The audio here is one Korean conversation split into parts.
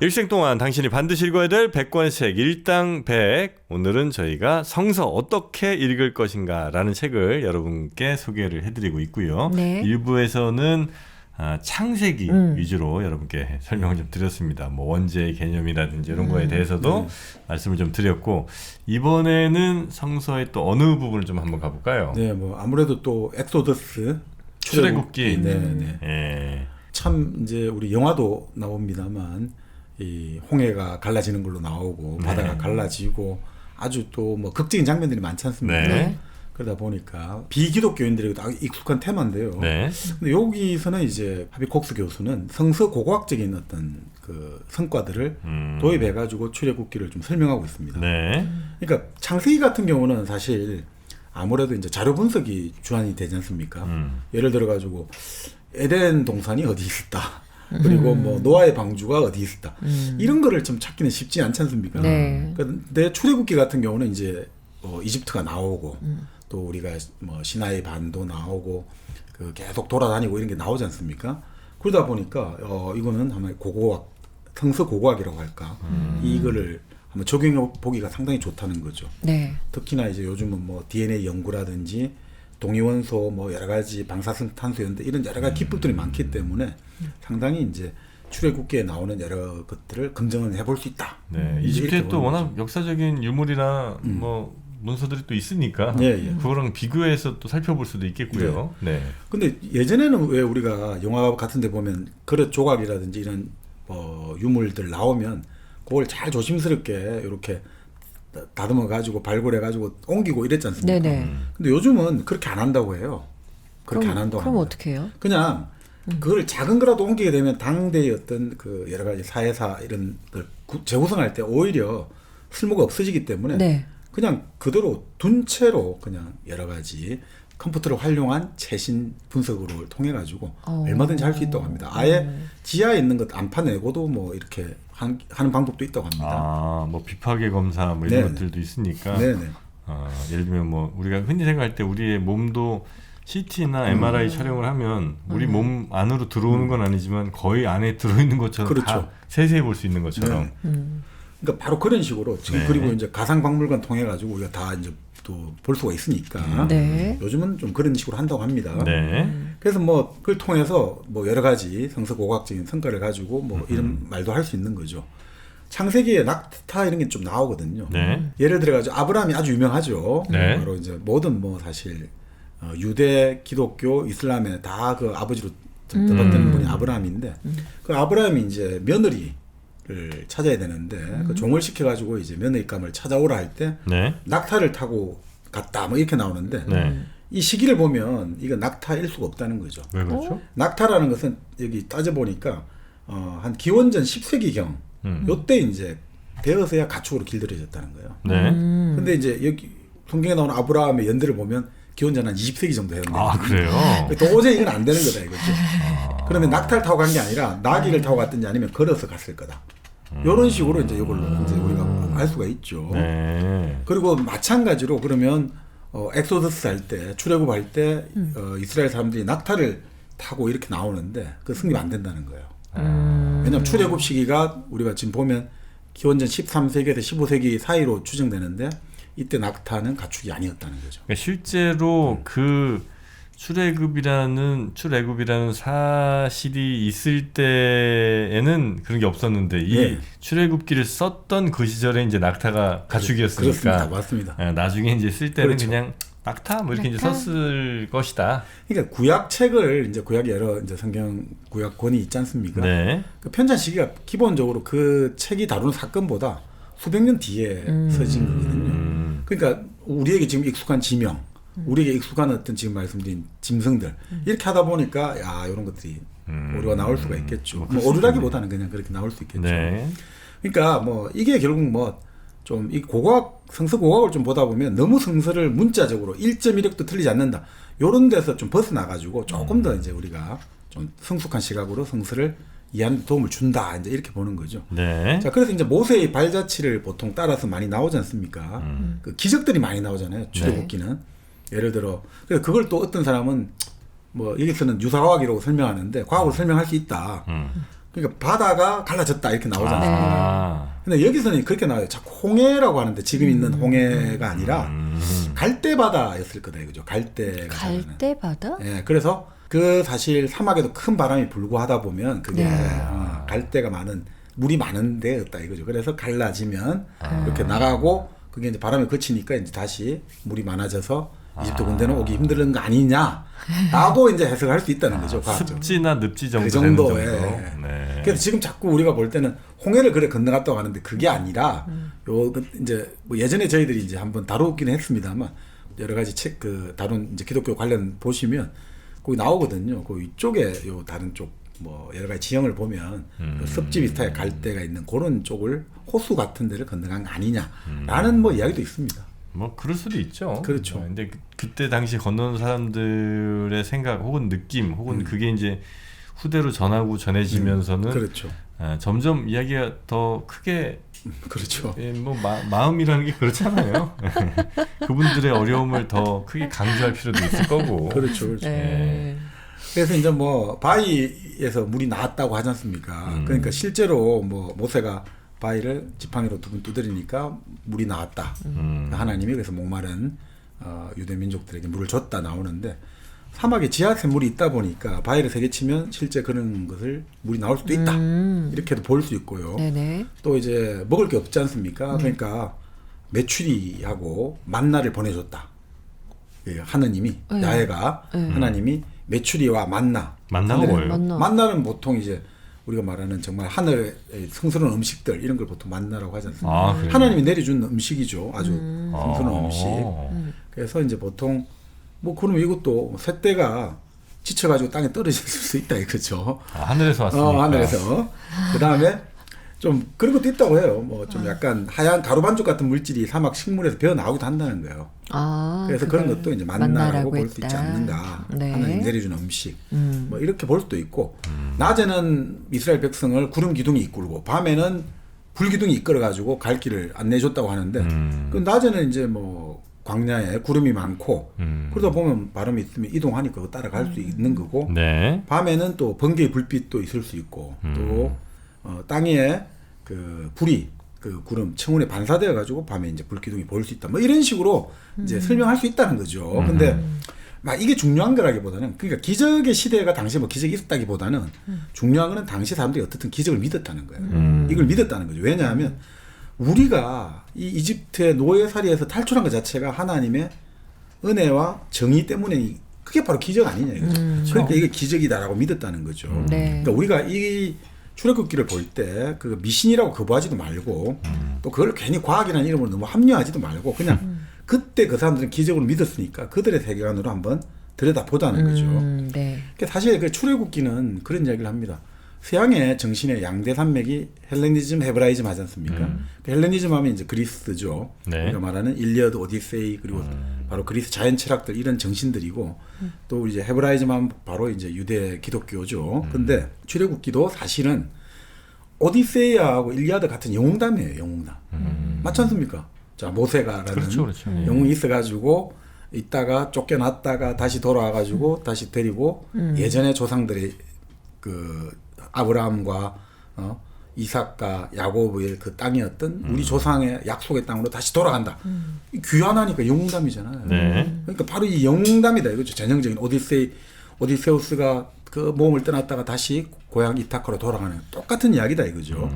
일생 동안 당신이 반드시 읽어야 될 100권의 책 일당 100. 오늘은 저희가 성서 어떻게 읽을 것인가 라는 책을 여러분께 소개를 해드리고 있고요. 네. 1부에서는 창세기 위주로 여러분께 설명을 좀 드렸습니다. 뭐 원죄의 개념이라든지 이런 거에 대해서도 말씀을 좀 드렸고, 이번에는 성서의 또 어느 부분을 좀 한번 가볼까요? 네, 뭐 아무래도 또 엑소더스 출애굽기. 네. 예. 참 이제 우리 영화도 나옵니다만 이 홍해가 갈라지는 걸로 나오고 바다가 갈라지고 아주 또 뭐 극적인 장면들이 많지 않습니까? 네. 그러다 보니까 비기독교인들에게도 아주 익숙한 테마인데요. 네. 근데 여기서는 이제 하비콕스 교수는 성서 고고학적인 어떤 그 성과들을 도입해가지고 출애굽기를 좀 설명하고 있습니다. 네. 그러니까 창세기 같은 경우는 사실 아무래도 이제 자료 분석이 주안이 되지 않습니까? 예를 들어가지고 에덴 동산이 어디 있었다. 그리고 뭐 노아의 방주가 어디 있었다. 이런 거를 좀 찾기는 쉽지 않지 않습니까? 네. 근데 출애굽기 같은 경우는 이제 이집트가 나오고 또 우리가 뭐 시나이 반도 나오고 그 계속 돌아다니고 이런 게 나오지 않습니까? 그러다 보니까 이거는 한번 고고학, 성서 고고학이라고 할까? 이거를 한번 적용해 보기가 상당히 좋다는 거죠. 네. 특히나 이제 요즘은 뭐 DNA 연구라든지 동위원소 뭐 여러 가지 방사성탄소 연대 이런 여러 가지 기법들이 많기 때문에 상당히 이제 출애굽기에 나오는 여러 것들을 검증을 해볼 수 있다. 네. 이집트에 또 워낙 역사적인 유물이나 뭐 문서들이 또 있으니까 그거랑 비교해서 또 살펴볼 수도 있겠고요. 네. 근데 예전에는 왜 우리가 영화 같은 데 보면 그릇 조각이라든지 이런 유물들 나오면 그걸 잘 조심스럽게 이렇게 다듬어 가지고 발굴해 가지고 옮기고 이랬지 않습니까? 네네. 근데 요즘은 그렇게 안 한다고 해요. 그렇게 안 한다고. 그럼 어떻게 해요? 그냥 그걸 작은 거라도 옮기게 되면 당대의 어떤 그 여러 가지 사회사 이런 걸 재구성할 때 오히려 쓸모가 없어지기 때문에 네. 그냥 그대로 둔 채로 그냥 여러 가지 컴퓨터를 활용한 최신 분석을 통해 가지고 얼마든지 할 수 있다고 합니다. 아예 지하에 있는 것 안 파내고도 뭐 이렇게 하는 방법도 있다고 합니다. 뭐 비파계 검사 뭐 이런 것들도 있으니까. 네네. 예를 들면 뭐 우리가 흔히 생각할 때 우리의 몸도 CT나 MRI 촬영을 하면 우리 몸 안으로 들어오는 건 아니지만 거의 안에 들어있는 것처럼 그렇죠. 다 세세히 볼 수 있는 것처럼. 그러니까 바로 그런 식으로 지금 그리고 이제 가상박물관 통해 가지고 우리가 다 이제 또 볼 수가 있으니까 네. 요즘은 좀 그런 식으로 한다고 합니다. 네. 그래서 뭐 그걸 통해서 뭐 여러 가지 성서 고고학적인 성과를 가지고 뭐 이런 말도 할 수 있는 거죠. 창세기에 낙타 이런 게 좀 나오거든요. 네. 예를 들어 가지고 아브라함이 아주 유명하죠. 네. 바로 이제 모든 뭐 사실 유대, 기독교, 이슬람에 다 그 아버지로 떠받드는 분이 아브라함인데 그 아브라함이 이제 며느리를 찾아야 되는데 그 종을 시켜가지고 이제 며느리감을 찾아오라 할 때 낙타를 타고 갔다 뭐 이렇게 나오는데 이 시기를 보면 이거 낙타일 수가 없다는 거죠. 왜 그렇죠? 낙타라는 것은 여기 따져보니까 한 기원전 10세기경 요때 이제 되어서야 가축으로 길들여졌다는 거예요. 네. 근데 이제 여기 성경에 나오는 아브라함의 연대를 보면 기원전 한 20세기 정도 했는데. 아, 그래요? 도저히 이건 안 되는 거다 이거죠. 그러면 낙타를 타고 간 게 아니라 나귀를 타고 갔든지 아니면 걸어서 갔을 거다. 이런 식으로 이제 이걸로 이제 우리가 알 수가 있죠. 네. 그리고 마찬가지로 그러면 엑소더스 할 때 출애굽 할 때 이스라엘 사람들이 낙타를 타고 이렇게 나오는데 그 승립 안 된다는 거예요. 왜냐하면 출애굽 시기가 우리가 지금 보면 기원전 13세기에서 15세기 사이로 추정되는데 이때 낙타는 가축이 아니었다는 거죠. 그러니까 실제로 그 출애굽이라는 사실이 있을 때에는 그런 게 없었는데 이 출애굽기를 썼던 그 시절에 이제 낙타가 가축이었으니까. 그렇습니다. 맞습니다. 나중에 이제 쓸 때는 그렇죠. 그냥 낙타 뭐 이렇게 이제 썼을 것이다. 그러니까 구약책을 이제 구약에 여러 이제 성경 구약권이 있지 않습니까? 네. 그 편찬 시기가 기본적으로 그 책이 다루는 사건보다 수백 년 뒤에 써진 거거든요. 그러니까 우리에게 지금 익숙한 지명, 우리에게 익숙한 어떤 지금 말씀드린 짐승들 이렇게 하다 보니까 야 이런 것들이 오류가 나올 수가 있겠죠. 뭐 오류라기보다는 그냥 그렇게 나올 수 있겠죠. 네. 그러니까 뭐 이게 결국 뭐 좀 이 고고학 성서 고고학을 좀 보다 보면 너무 성서를 문자적으로 1.1획도 틀리지 않는다. 요런 데서 좀 벗어나 가지고 조금 더 이제 우리가 좀 성숙한 시각으로 성서를 이해하는 데 도움을 준다. 이제 이렇게 보는 거죠. 네. 자, 그래서 이제 모세의 발자취를 보통 따라서 많이 나오지 않습니까? 그 기적들이 많이 나오잖아요. 출애굽기는. 예를 들어 그래서 그걸 또 어떤 사람은 뭐 여기서는 유사과학이라고 설명하는데 과학으로 설명할 수 있다. 그러니까 바다가 갈라졌다 이렇게 나오지 않습니까? 아. 근데 여기서는 그렇게 나와요. 자꾸 홍해라고 하는데 지금 있는 홍해가 아니라 갈대바다였을 거다 이거죠. 갈대가 갈대바다? 예, 그래서 그 사실 사막에도 큰 바람이 불고 하다 보면 그게 네. 갈대가 많은 물이 많은 데였다 이거죠. 그래서 갈라지면 이렇게 나가고 그게 이제 바람이 그치니까 이제 다시 물이 많아져서 이집트 군대는 오기 힘든 거 아니냐라고 이제 해석할 수 있다는 거죠. 과학적으로. 습지나 늪지 정도 그 되는 정도. 정도에. 네. 그래서 지금 자꾸 우리가 볼 때는 홍해를 그래 건너갔다고 하는데 그게 아니라 요 이제 뭐 예전에 저희들이 이제 한번 다루기는 했습니다만 여러 가지 책 그 다룬 이제 기독교 관련 보시면 거기 나오거든요. 그 이쪽에 요 다른 쪽 뭐 여러 가지 지형을 보면 습지 비슷하게 갈대가 있는 그런 쪽을 호수 같은 데를 건너간 거 아니냐라는 뭐 이야기도 있습니다. 뭐 그럴 수도 있죠. 그렇죠. 근데 그때 당시 건너는 사람들의 생각 혹은 느낌 혹은 그게 이제 후대로 전하고 전해지면서는 그렇죠. 점점 이야기가 더 크게 그렇죠. 뭐 마음이라는 게 그렇잖아요. 그분들의 어려움을 더 크게 강조할 필요도 있을 거고. 그렇죠. 그렇죠. 네. 그래서 이제 뭐 바위에서 물이 나왔다고 하지 않습니까? 그러니까 실제로 뭐 모세가 바위를 지팡이로 두 번 두드리니까 물이 나왔다. 하나님이 그래서 목마른 유대 민족들에게 물을 줬다 나오는데 사막에 지하세 물이 있다 보니까 바위를 세게 치면 실제 그런 것을 물이 나올 수도 있다. 이렇게도 볼 수 있고요. 네네. 또 이제 먹을 게 없지 않습니까? 그러니까 메추리하고 만나를 보내줬다. 예, 하느님이 야훼가 하나님이 메추리와 만나. 만나가 하늘에- 뭐예요? 만나는 보통 이제 우리가 말하는 정말 하늘의 성스러운 음식들 이런 걸 보통 만나라고 하지 않습니까? 아, 그래요? 하나님이 내려준 음식이죠. 아주 성스러운 음식. 어. 그래서 이제 보통 뭐 그럼 이것도 새떼가 지쳐가지고 땅에 떨어질 수 있다 이거죠. 하늘에서 왔으니까. 하늘에서. 그 다음에 좀 그런 것도 있다고 해요. 뭐 좀 약간 하얀 가루 반죽 같은 물질이 사막 식물에서 배어 나오기도 한다는 거예요. 그래서 그런 것도 이제 만나라고 볼 수 있지 않는가. 네. 하나님 내려주는 음식. 뭐 이렇게 볼 수도 있고 낮에는 이스라엘 백성을 구름 기둥이 이끌고 밤에는 불 기둥이 이끌어가지고 갈 길을 안내해줬다고 하는데 그 낮에는 이제 뭐 광야에 구름이 많고 그러다 보면 바람이 있으면 이동하니까 그거 따라갈 수 있는 거고 네. 밤에는 또 번개의 불빛도 있을 수 있고 또 땅 위에 그 불이 그 구름 청운에 반사되어 가지고 밤에 이제 불기둥이 보일 수 있다. 뭐 이런 식으로 이제 설명할 수 있다는 거죠. 근데 막 이게 중요한 거라기보다는 그러니까 기적의 시대가 당시에 뭐 기적이 있었다기보다는 중요한 거는 당시 사람들이 어떻든 기적을 믿었다는 거예요. 이걸 믿었다는 거죠. 왜냐하면 우리가 이 이집트의 노예살이에서 탈출한 것 자체가 하나님의 은혜와 정의 때문에 그게 바로 기적 아니냐 이거죠. 그러니까 이게 기적이다라고 믿었다는 거죠. 네. 그러니까 우리가 이 출애굽기를 볼 때 그 미신이라고 거부하지도 말고 또 그걸 괜히 과학이라는 이름으로 너무 합리화하지도 말고 그냥 그때 그 사람들은 기적을 믿었으니까 그들의 세계관으로 한번 들여다보자는 거죠. 네. 그러니까 사실 그 출애굽기는 그런 이야기를 합니다. 서양의 정신의 양대 산맥이 헬레니즘, 헤브라이즘 하지 않습니까? 그 헬레니즘 하면 이제 그리스죠. 네. 우리가 말하는 일리어드, 오디세이 그리고 바로 그리스 자연 철학들 이런 정신들이고 또 이제 헤브라이즘 하면 바로 이제 유대 기독교죠. 근데 출애굽기도 사실은 오디세이하고 일리아드 같은 영웅담이에요. 영웅담. 맞지 않습니까? 자 모세가라는 그렇죠. 예. 영웅이 있어가지고 있다가 쫓겨났다가 다시 돌아와가지고 다시 데리고 예전의 조상들의 그 아브라함과 이삭과 야곱의 그 땅이었던 우리 조상의 약속의 땅으로 다시 돌아간다. 귀환하니까 영웅담이잖아요. 네. 그러니까 바로 이 영웅담이다 이거죠. 전형적인 오디세우스가 그 몸을 떠났다가 다시 고향 이타카로 돌아가는 똑같은 이야기다 이거죠.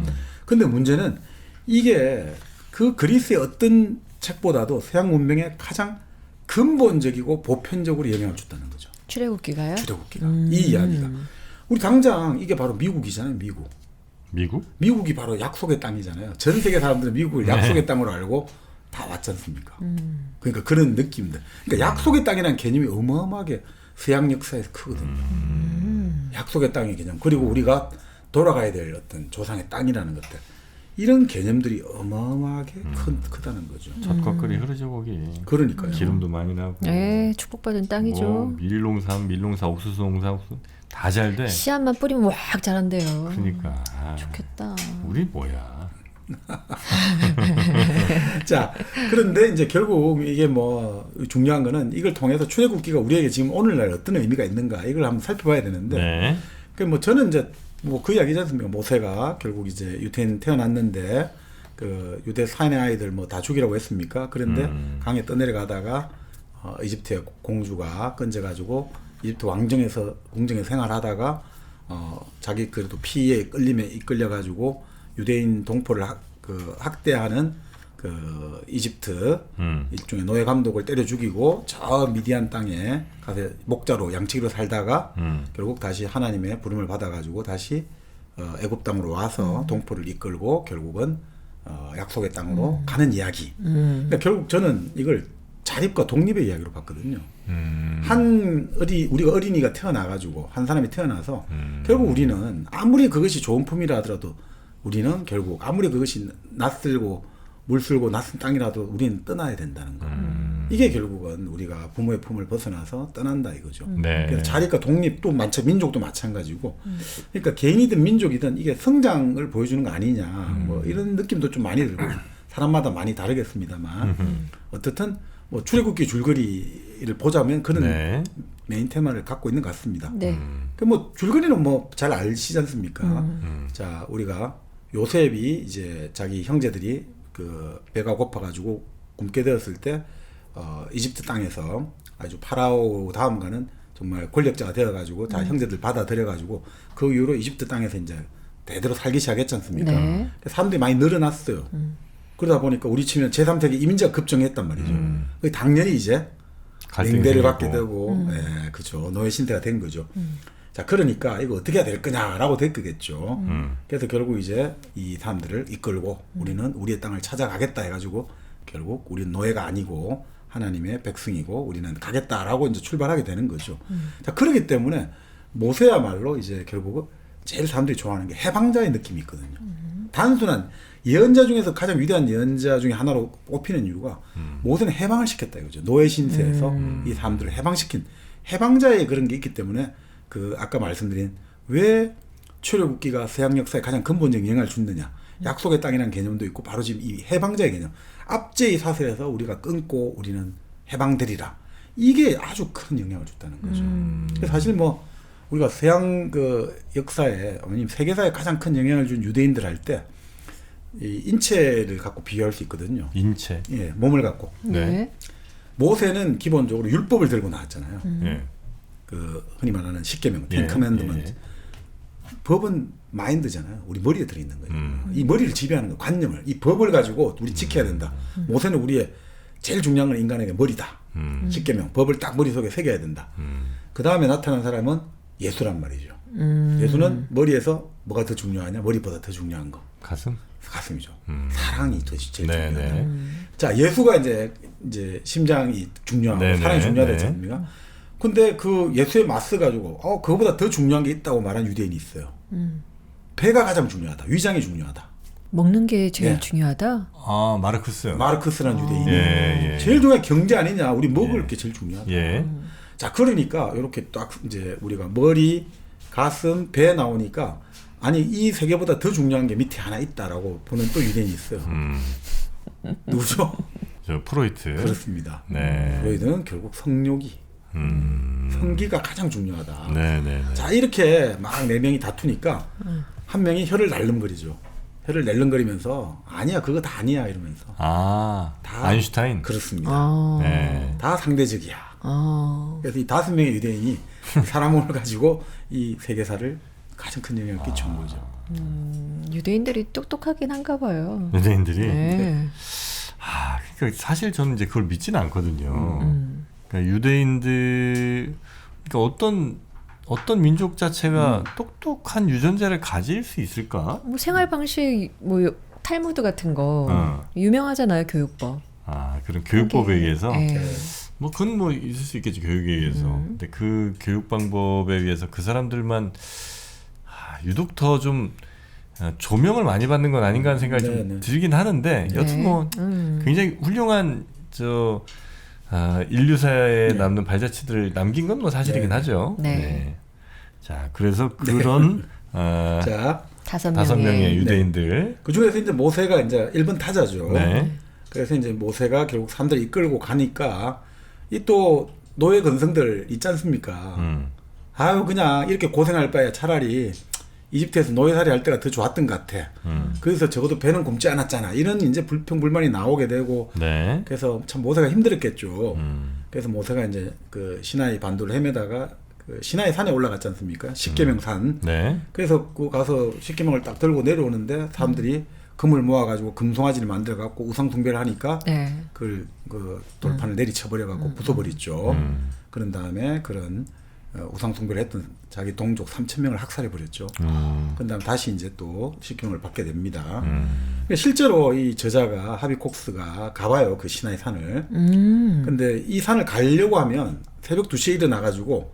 근데 문제는 이게 그 그리스의 어떤 책보다도 서양 문명에 가장 근본적이고 보편적으로 영향을 줬다는 거죠. 출애굽기가요? 출애굽기가 이 이야기가 우리 당장 이게 바로 미국이잖아요. 미국. 미국? 미국이 바로 약속의 땅이잖아요. 전 세계 사람들은 미국을 약속의 땅으로 알고 다 왔지 않습니까? 그러니까 그런 느낌들. 그러니까 약속의 땅이라는 개념이 어마어마하게 서양 역사에서 크거든요. 약속의 땅의 개념. 그리고 우리가 돌아가야 될 어떤 조상의 땅이라는 것들. 이런 개념들이 어마어마하게 크다는 거죠. 젖거끓이 흐르죠 거기. 그러니까요. 기름도 많이 나고. 네, 축복받은 땅이죠. 뭐 밀농사, 옥수수 농사, 다 잘 돼. 씨앗만 뿌리면 확 자란대요. 그러니까. 좋겠다. 우리 뭐야? 자, 그런데 이제 결국 이게 뭐 중요한 거는 이걸 통해서 출애굽기가 우리에게 지금 오늘날 어떤 의미가 있는가 이걸 한번 살펴봐야 되는데, 네. 그 뭐 저는 이제 뭐 그 이야기지 않습니까? 모세가 결국 이제 유대인 태어났는데 그 유대 사내 아이들 뭐 다 죽이라고 했습니까? 그런데 강에 떠내려가다가 이집트의 공주가 건져가지고 이집트 왕정에서 궁정에 생활하다가 자기 그래도 피에 끌림에 이끌려가지고 유대인 동포를 학대하는 그 이집트 일종의 노예 감독을 때려 죽이고 저 미디안 땅에 가서 목자로 양치기로 살다가 결국 다시 하나님의 부름을 받아가지고 다시 애굽 땅으로 와서 동포를 이끌고 결국은 약속의 땅으로 가는 이야기. 그러니까 결국 저는 이걸 자립과 독립의 이야기로 봤거든요. 우리가 어린이가 태어나가지고 한 사람이 태어나서 결국 우리는 아무리 그것이 좋은 품이라 하더라도 우리는 결국 아무리 그것이 낯설고 물쓸고 낯선 땅이라도 우리는 떠나야 된다는 거. 이게 결국은 우리가 부모의 품을 벗어나서 떠난다 이거죠. 네. 그래서 자립과 독립도 민족도 마찬가지고. 그러니까 개인이든 민족이든 이게 성장을 보여주는 거 아니냐. 뭐 이런 느낌도 좀 많이 들고 사람마다 많이 다르겠습니다만 어떻든 뭐 출애굽기 줄거리를 보자면 그런 네. 메인 테마를 갖고 있는 것 같습니다. 네. 그 뭐 줄거리는 뭐 잘 아시지 않습니까? 자, 우리가 요셉이 이제 자기 형제들이 그 배가 고파가지고 굶게 되었을 때 이집트 땅에서 아주 파라오 다음가는 정말 권력자가 되어가지고 다 형제들 받아들여가지고 그 이후로 이집트 땅에서 이제 대대로 살기 시작했지 않습니까? 네. 사람들이 많이 늘어났어요. 그러다 보니까 우리 치면 제3세기 이민자가 급증했단 말이죠. 그 당연히 이제 맹대를 받게 되고, 예, 그죠. 노예 신세가 된 거죠. 자, 그러니까 이거 어떻게 해야 될 거냐라고 됐겠죠. 그래서 결국 이제 이 사람들을 이끌고 우리는 우리의 땅을 찾아가겠다 해가지고 결국 우리는 노예가 아니고 하나님의 백성이고 우리는 가겠다라고 이제 출발하게 되는 거죠. 자, 그렇기 때문에 모세야말로 이제 결국 제일 사람들이 좋아하는 게 해방자의 느낌이 있거든요. 단순한 예언자 중에서 가장 위대한 예언자 중에 하나로 꼽히는 이유가 모세는 해방을 시켰다 이거죠. 노예 신세에서 이 사람들을 해방시킨 해방자의 그런 게 있기 때문에 그 아까 말씀드린 왜 출애굽기가 서양 역사에 가장 근본적인 영향을 준느냐. 약속의 땅이라는 개념도 있고 바로 지금 이 해방자의 개념. 압제의 사슬에서 우리가 끊고 우리는 해방되리라. 이게 아주 큰 영향을 줬다는 거죠. 사실 뭐 우리가 서양 그 역사에 아니면 세계사에 가장 큰 영향을 준 유대인들 할 때 이 인체를 갖고 비교할 수 있거든요. 인체. 예, 몸을 갖고. 네. 모세는 기본적으로 율법을 들고 나왔잖아요. 예. 그 흔히 말하는 십계명, 예, 텐커맨드먼트. 예. 법은 마인드잖아요. 우리 머리에 들어있는 거예요. 이 머리를 지배하는 거, 관념을. 이 법을 가지고 우리 지켜야 된다. 모세는 우리의 제일 중요한 건 인간에게 머리다. 십계명, 법을 딱 머릿속에 새겨야 된다. 그 다음에 나타난 사람은 예수란 말이죠. 예수는 머리에서 뭐가 더 중요하냐? 머리보다 더 중요한 거. 가슴? 가슴이죠. 사랑이 더 제일 네, 중요하다. 네. 자, 예수가 이제 심장이 중요하고 네, 사랑이 네, 중요하다 네. 했지 않습니까? 근데 그 예수에 맞서 가지고 그거보다 더 중요한 게 있다고 말하는 유대인이 있어요. 배가 가장 중요하다. 위장이 중요하다. 먹는 게 제일 예. 중요하다. 아, 마르크스. 마르크스라는 유대인이 예, 예. 제일 중요한 경제 아니냐? 우리 먹을 게 제일 중요하다. 예. 자, 그러니까 이렇게 딱 이제 우리가 머리, 가슴, 배 나오니까 아니 이 세 개보다 더 중요한 게 밑에 하나 있다라고 보는 또 유대인이 있어요. 누구죠? 저 프로이트. 그렇습니다. 네. 프로이드는 결국 성욕이 성기가 가장 중요하다. 네, 네, 네. 자, 이렇게 막 네 명이 다투니까 한 명이 혀를 날름거리죠. 혀를 날름거리면서 아니야 그거 다 아니야 이러면서 아, 다 아인슈타인. 그렇습니다. 네. 다 상대적이야. 그래서 이 5명의 유대인이 사람을 가지고 이 세계사를 가장 큰 영향을 끼쳐온 거죠. 유대인들이 똑똑하긴 한가 봐요. 유대인들이. 네. 아, 그러니까 사실 저는 이제 그걸 믿지는 않거든요. 그러니까 유대인들, 그러니까 어떤 민족 자체가 똑똑한 유전자를 가질 수 있을까? 뭐 생활 방식 뭐 탈무드 같은 거 유명하잖아요, 교육법. 아, 그런 교육법에 그게, 의해서. 예. 뭐 그건 뭐 있을 수 있겠죠, 교육에 의해서. 근데 그 교육 방법에 의해서 그 사람들만 유독 더 좀 조명을 많이 받는 건 아닌가 하는 생각이 좀 들긴 하는데 여튼 뭐 굉장히 훌륭한 인류사에 남는 발자취들을 남긴 건 뭐 사실이긴 하죠. 네. 자, 그래서 그런 자, 5명의 유대인들. 그 중에서 이제 모세가 이제 1번 타자죠. 네. 그래서 이제 모세가 결국 사람들 이끌고 가니까 이 또 노예 근성들 있지 않습니까? 아유 그냥 이렇게 고생할 바에 차라리 이집트에서 노예살이 할 때가 더 좋았던 것 같아. 그래서 적어도 배는 굶지 않았잖아. 이런 이제 불평불만이 나오게 되고 네. 그래서 참 모세가 힘들었겠죠. 그래서 모세가 이제 그 시나이 반도를 헤매다가 그 시나이 산에 올라갔지 않습니까? 십계명 산. 네. 그래서 그 가서 십계명을 딱 들고 내려오는데 사람들이 금을 모아가지고 금송아지를 만들어갖고 우상 숭배를 하니까 네. 그 돌판을 내리쳐버려갖고 부숴버렸죠. 그런 다음에 그런 우상 숭배를 했던 자기 동족 3,000명을 학살해버렸죠. 그 다음에 다시 이제 또 십계명을 받게 됩니다. 실제로 이 저자가 하비콕스가 가봐요. 그 시나이 산을. 근데 이 산을 가려고 하면 새벽 2시에 일어나가지고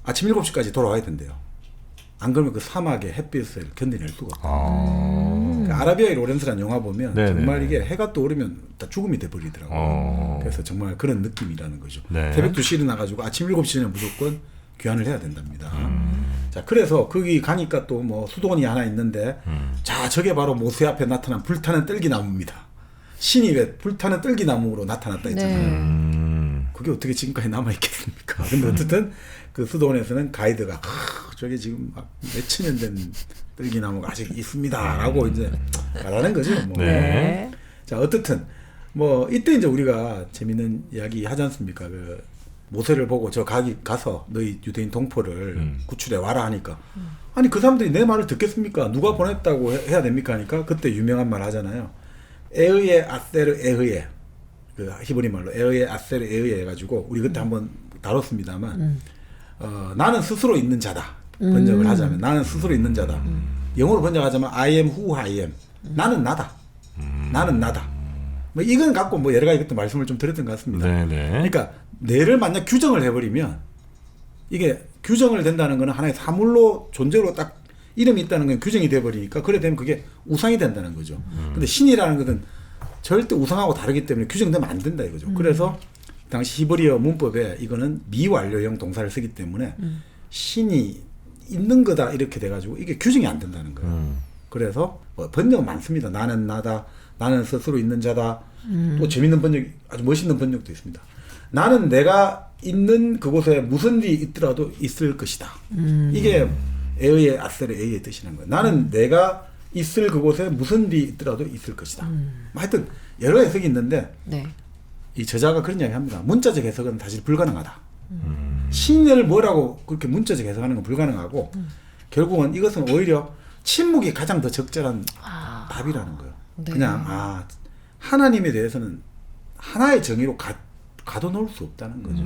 아침 7시까지 돌아와야 된대요. 안 그러면 그 사막의 햇빛을 견뎌낼 수가 없어요. 그 아라비아의 로렌스라는 영화 보면 네네. 정말 이게 해가 떠오르면 다 죽음이 돼버리더라고요. 그래서 정말 그런 느낌이라는 거죠. 네. 새벽 2시에 일어나가지고 아침 7시에는 무조건 귀환을 해야 된답니다. 자, 그래서 거기 가니까 또 뭐 수도원이 하나 있는데 자, 저게 바로 모세 앞에 나타난 불타는 뜰기나무입니다. 신이 왜 불타는 뜰기나무로 나타났다 했잖아요. 그게 어떻게 지금까지 남아있겠습니까? 근데 어쨌든 그 수도원에서는 가이드가 저게 지금 막 몇천 년 된 뜰기나무가 아직 있습니다 라고 이제 말하는 거죠. 뭐. 네. 자, 어떻든 뭐 이때 이제 우리가 재밌는 이야기 하지 않습니까? 그 모세를 보고 저 가서 너희 유대인 동포를 구출해 와라 하니까 아니 그 사람들이 내 말을 듣겠습니까? 누가 보냈다고 해야 됩니까? 하니까 그때 유명한 말 하잖아요. 에의에 아세르 에의에 그 히브리 말로 에의에 아세르 에의에 해가지고 우리 그때 한번 다뤘습니다만 나는 스스로 있는 자다. 번역을 하자면 나는 스스로 있는 자다. 영어로 번역하자면 I am who I am. 나는 나다. 나는 나다. 뭐 이건 갖고 뭐 여러 가지 그때 말씀을 좀 드렸던 것 같습니다. 네네. 그러니까 뇌를 만약 규정을 해버리면 이게 규정을 된다는 거는 하나의 사물로 존재로 딱 이름이 있다는 건 규정이 돼버리니까 그래 되면 그게 우상이 된다는 거죠. 근데 신이라는 것은 절대 우상하고 다르기 때문에 규정되면 안 된다 이거죠. 그래서 당시 히브리어 문법에 이거는 미완료형 동사를 쓰기 때문에 신이 있는 거다 이렇게 돼가지고 이게 규정이 안 된다는 거예요. 그래서 뭐 번역은 많습니다. 나는 나다. 나는 스스로 있는 자다. 또 재밌는 번역, 아주 멋있는 번역도 있습니다. 나는 내가 있는 그곳에 무슨 일이 있더라도 있을 것이다. 이게 에의 아셀의 에의 뜻이라는 거예요. 나는 내가 있을 그곳에 무슨 일이 있더라도 있을 것이다. 하여튼 여러 해석이 있는데 네. 이 저자가 그런 이야기 합니다. 문자적 해석은 사실 불가능하다. 신을 뭐라고 그렇게 문자적 해석하는 건 불가능하고 결국은 이것은 오히려 침묵이 가장 더 적절한 답이라는 거예요. 네. 그냥 하나님에 대해서는 하나의 정의로 가둬놓을 수 없다는 거죠.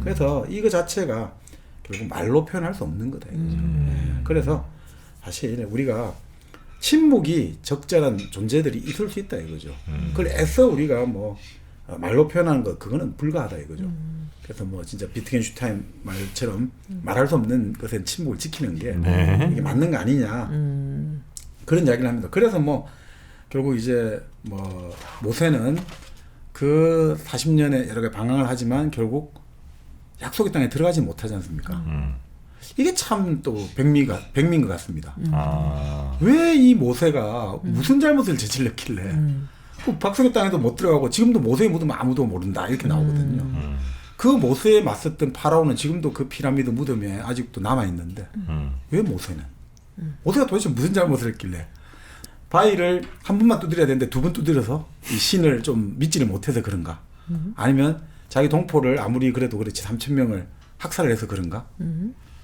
그래서 이거 자체가 결국 말로 표현할 수 없는 거다 이거죠. 그래서 사실 우리가 침묵이 적절한 존재들이 있을 수 있다 이거죠. 그걸 애써 우리가 뭐 말로 표현하는 것 그거는 불가하다 이거죠. 그래서 뭐 진짜 비트겐슈타인 말처럼 말할 수 없는 것에 침묵을 지키는 게 이게 맞는 거 아니냐 그런 이야기를 합니다. 그래서 뭐 결국 이제 뭐 모세는 그 40년에 여러 개 방황을 하지만 결국 약속의 땅에 들어가지 못하지 않습니까? 이게 참 또 백미인 것 같습니다. 왜 이 모세가 무슨 잘못을 저질렀길래 그 약속의 땅에도 못 들어가고 지금도 모세의 무덤 아무도 모른다 이렇게 나오거든요. 그 모세에 맞섰던 파라오는 지금도 그 피라미드 무덤에 아직도 남아있는데 왜 모세는? 모세가 도대체 무슨 잘못을 했길래 바위를 한 번만 두드려야 되는데 두 번 두드려서 이 신을 좀 믿지를 못해서 그런가? 아니면 자기 동포를 아무리 그래도 그렇지 3,000명을 학살을 해서 그런가?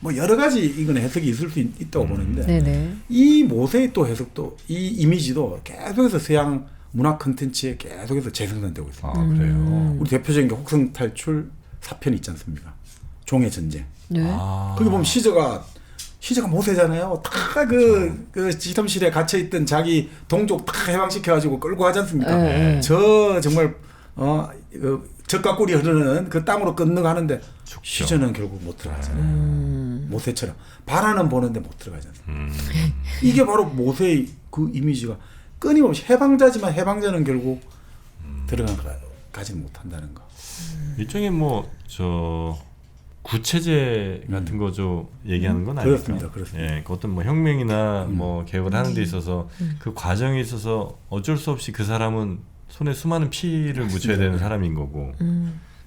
뭐 여러 가지 이건 해석이 있을 수 있다고 보는데 네네. 이 모세의 또 해석도 이 이미지도 계속해서 서양 문화 콘텐츠에 계속해서 재생산되고 있습니다. 그래요. 우리 대표적인 게 혹성 탈출 사편이 있지 않습니까? 종의 전쟁. 네. 거기 보면 시저가 모세잖아요. 다 그 지점실에 갇혀있던 자기 동족 다 해방시켜가지고 끌고 가지 않습니까? 저 정말 젖과 꿀이 흐르는 그 땅으로 건너가는데 시저는 결국 못 들어가잖아요. 모세처럼 바라는 보는데 못 들어가지 않습니까? 이게 바로 모세의 그 이미지가 끊임없이 해방자지만 해방자는 결국 들어가지는 못한다는 거. 일종의 뭐 구체제 같은 거 좀 얘기하는 건 아닐까요? 그렇습니다. 예, 그 어떤 뭐 혁명이나 뭐 개혁을 하는 데 있어서 그 과정에 있어서 어쩔 수 없이 그 사람은 손에 수많은 피를 묻혀야 되는 사람인 거고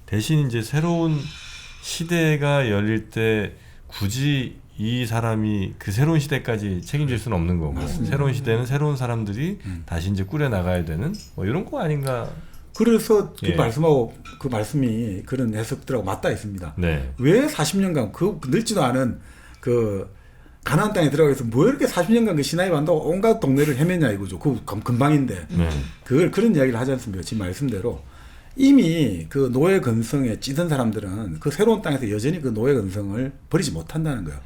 대신 이제 새로운 시대가 열릴 때 굳이 이 사람이 그 새로운 시대까지 책임질 수는 없는 거고 맞습니다. 새로운 시대는 새로운 사람들이 다시 이제 꾸려 나가야 되는 뭐 이런 거 아닌가? 그래서 그 예. 말씀하고 그 말씀이 그런 해석들하고 맞닿아 있습니다. 네. 왜 40년간 그 늙지도 않은 그 가나안 땅에 들어가서 뭐 이렇게 40년간 그 시나이 반도 온갖 동네를 헤맸냐 이거죠. 그 금방인데 네. 그런 이야기를 하지 않습니까? 지금 말씀대로 이미 그 노예 근성에 찌든 사람들은 그 새로운 땅에서 여전히 그 노예 근성을 버리지 못한다는 거예요.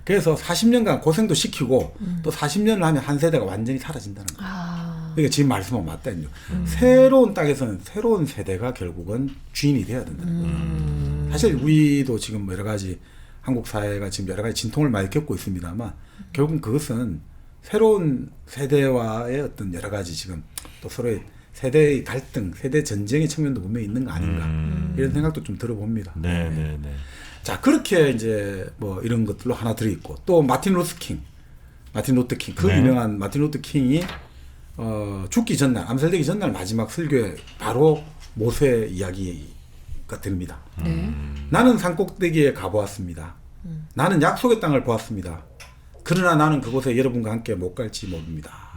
그래서 40년간 고생도 시키고 또 40년을 하면 한 세대가 완전히 사라진다는 거예요. 그러니까 지금 말씀하고 맞다니요. 새로운 땅에서는 새로운 세대가 결국은 주인이 돼야 된다는 거예요. 사실 우리도 지금 여러 가지 한국 사회가 지금 여러 가지 진통을 많이 겪고 있습니다만 결국은 그것은 새로운 세대와의 어떤 여러 가지 지금 또 서로의 세대의 갈등, 세대 전쟁의 측면도 분명히 있는 거 아닌가 이런 생각도 좀 들어봅니다. 네, 네, 네. 자 그렇게 이제 뭐 이런 것들로 하나 들어있고 또 마틴 루터 킹 그 네. 유명한 마틴 루터 킹이 죽기 전날 암살되기 전날 마지막 설교에 바로 모세 이야기가 됩니다. 나는 산꼭대기에 가보았습니다. 나는 약속의 땅을 보았습니다. 그러나 나는 그곳에 여러분과 함께 못 갈지 모릅니다.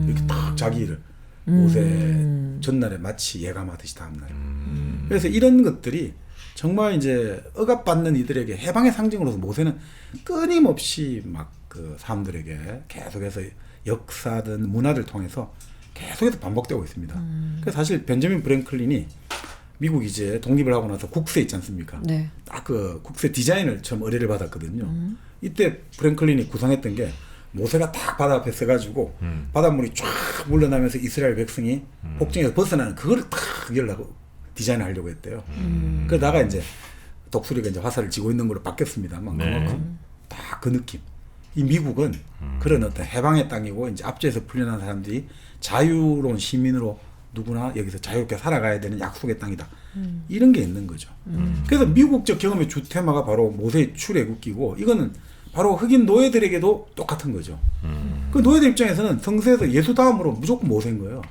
이렇게 딱 자기를 모세 전날에 마치 예감하듯이 다음날. 그래서 이런 것들이 정말 이제 억압받는 이들에게 해방의 상징으로서 모세는 끊임없이 막 그 사람들에게 계속해서 역사든 문화를 통해서 계속해서 반복되고 있습니다. 그래서 사실 벤저민 프랭클린이 미국 이제 독립을 하고 나서 국세 있지 않습니까? 네. 딱 그 국세 디자인을 처음 의뢰를 받았거든요. 이때 프랭클린이 구상했던 게 모세가 딱 바다 앞에 서가지고 바닷물이 쫙 물러나면서 이스라엘 백성이 복종에서 벗어나는 그걸 딱 열라고 디자인을 하려고 했대요. 그러다가 이제 독수리가 이제 화살을 쥐고 있는 걸로 바뀌었습니다만 네. 그만큼 딱 그 느낌. 이 미국은 그런 어떤 해방의 땅이고 이제 압제에서 풀려난 사람들이 자유로운 시민으로 누구나 여기서 자유롭게 살아가야 되는 약속의 땅이다. 이런 게 있는 거죠. 그래서 미국적 경험의 주 테마가 바로 모세의 출애굽기고 이거는 바로 흑인 노예들에게도 똑같은 거죠. 그 노예들 입장에서는 성서에서 예수 다음으로 무조건 모세인 거예요.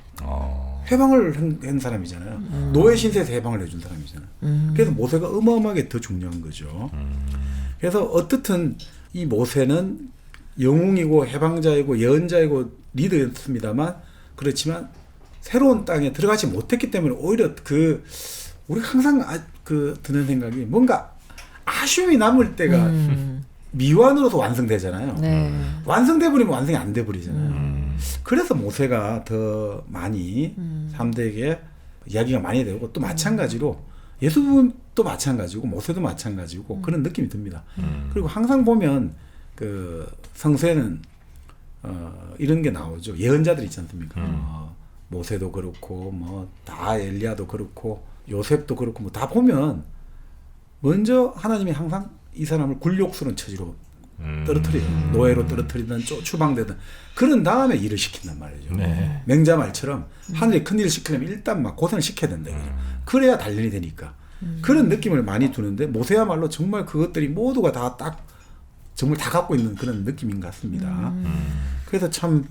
해방을 한 사람이잖아요. 노예 신세에서 해방을 해준 사람이잖아요. 그래서 모세가 어마어마하게 더 중요한 거죠. 그래서 어떻든 이 모세는 영웅이고 해방자이고 예언자이고 리더였습니다만 그렇지만 새로운 땅에 들어가지 못했기 때문에 오히려 우리가 항상 드는 생각이 뭔가 아쉬움이 남을 때가 미완으로서 완성되잖아요. 네. 완성돼 버리면 완성이 안 돼 버리잖아요. 그래서 모세가 더 많이 사람들에게 이야기가 많이 되고 또 마찬가지로 예수도 마찬가지고 모세도 마찬가지고 그런 느낌이 듭니다. 그리고 항상 보면 그 성서에는 이런 게 나오죠. 예언자들 있지 않습니까? 모세도 그렇고 뭐 다 엘리야도 그렇고 요셉도 그렇고 뭐 다 보면 먼저 하나님이 항상 이 사람을 굴욕스러운 처지로 떨어뜨려요. 노예로 떨어뜨리든 추방되든 그런 다음에 일을 시킨단 말이죠. 네. 맹자말처럼 하늘이 큰일을 시키려면 일단 막 고생을 시켜야 된다. 그래야 단련이 되니까. 그런 느낌을 많이 두는데 모세야말로 정말 그것들이 모두가 다 정말 다 갖고 있는 그런 느낌인 것 같습니다. 그래서 참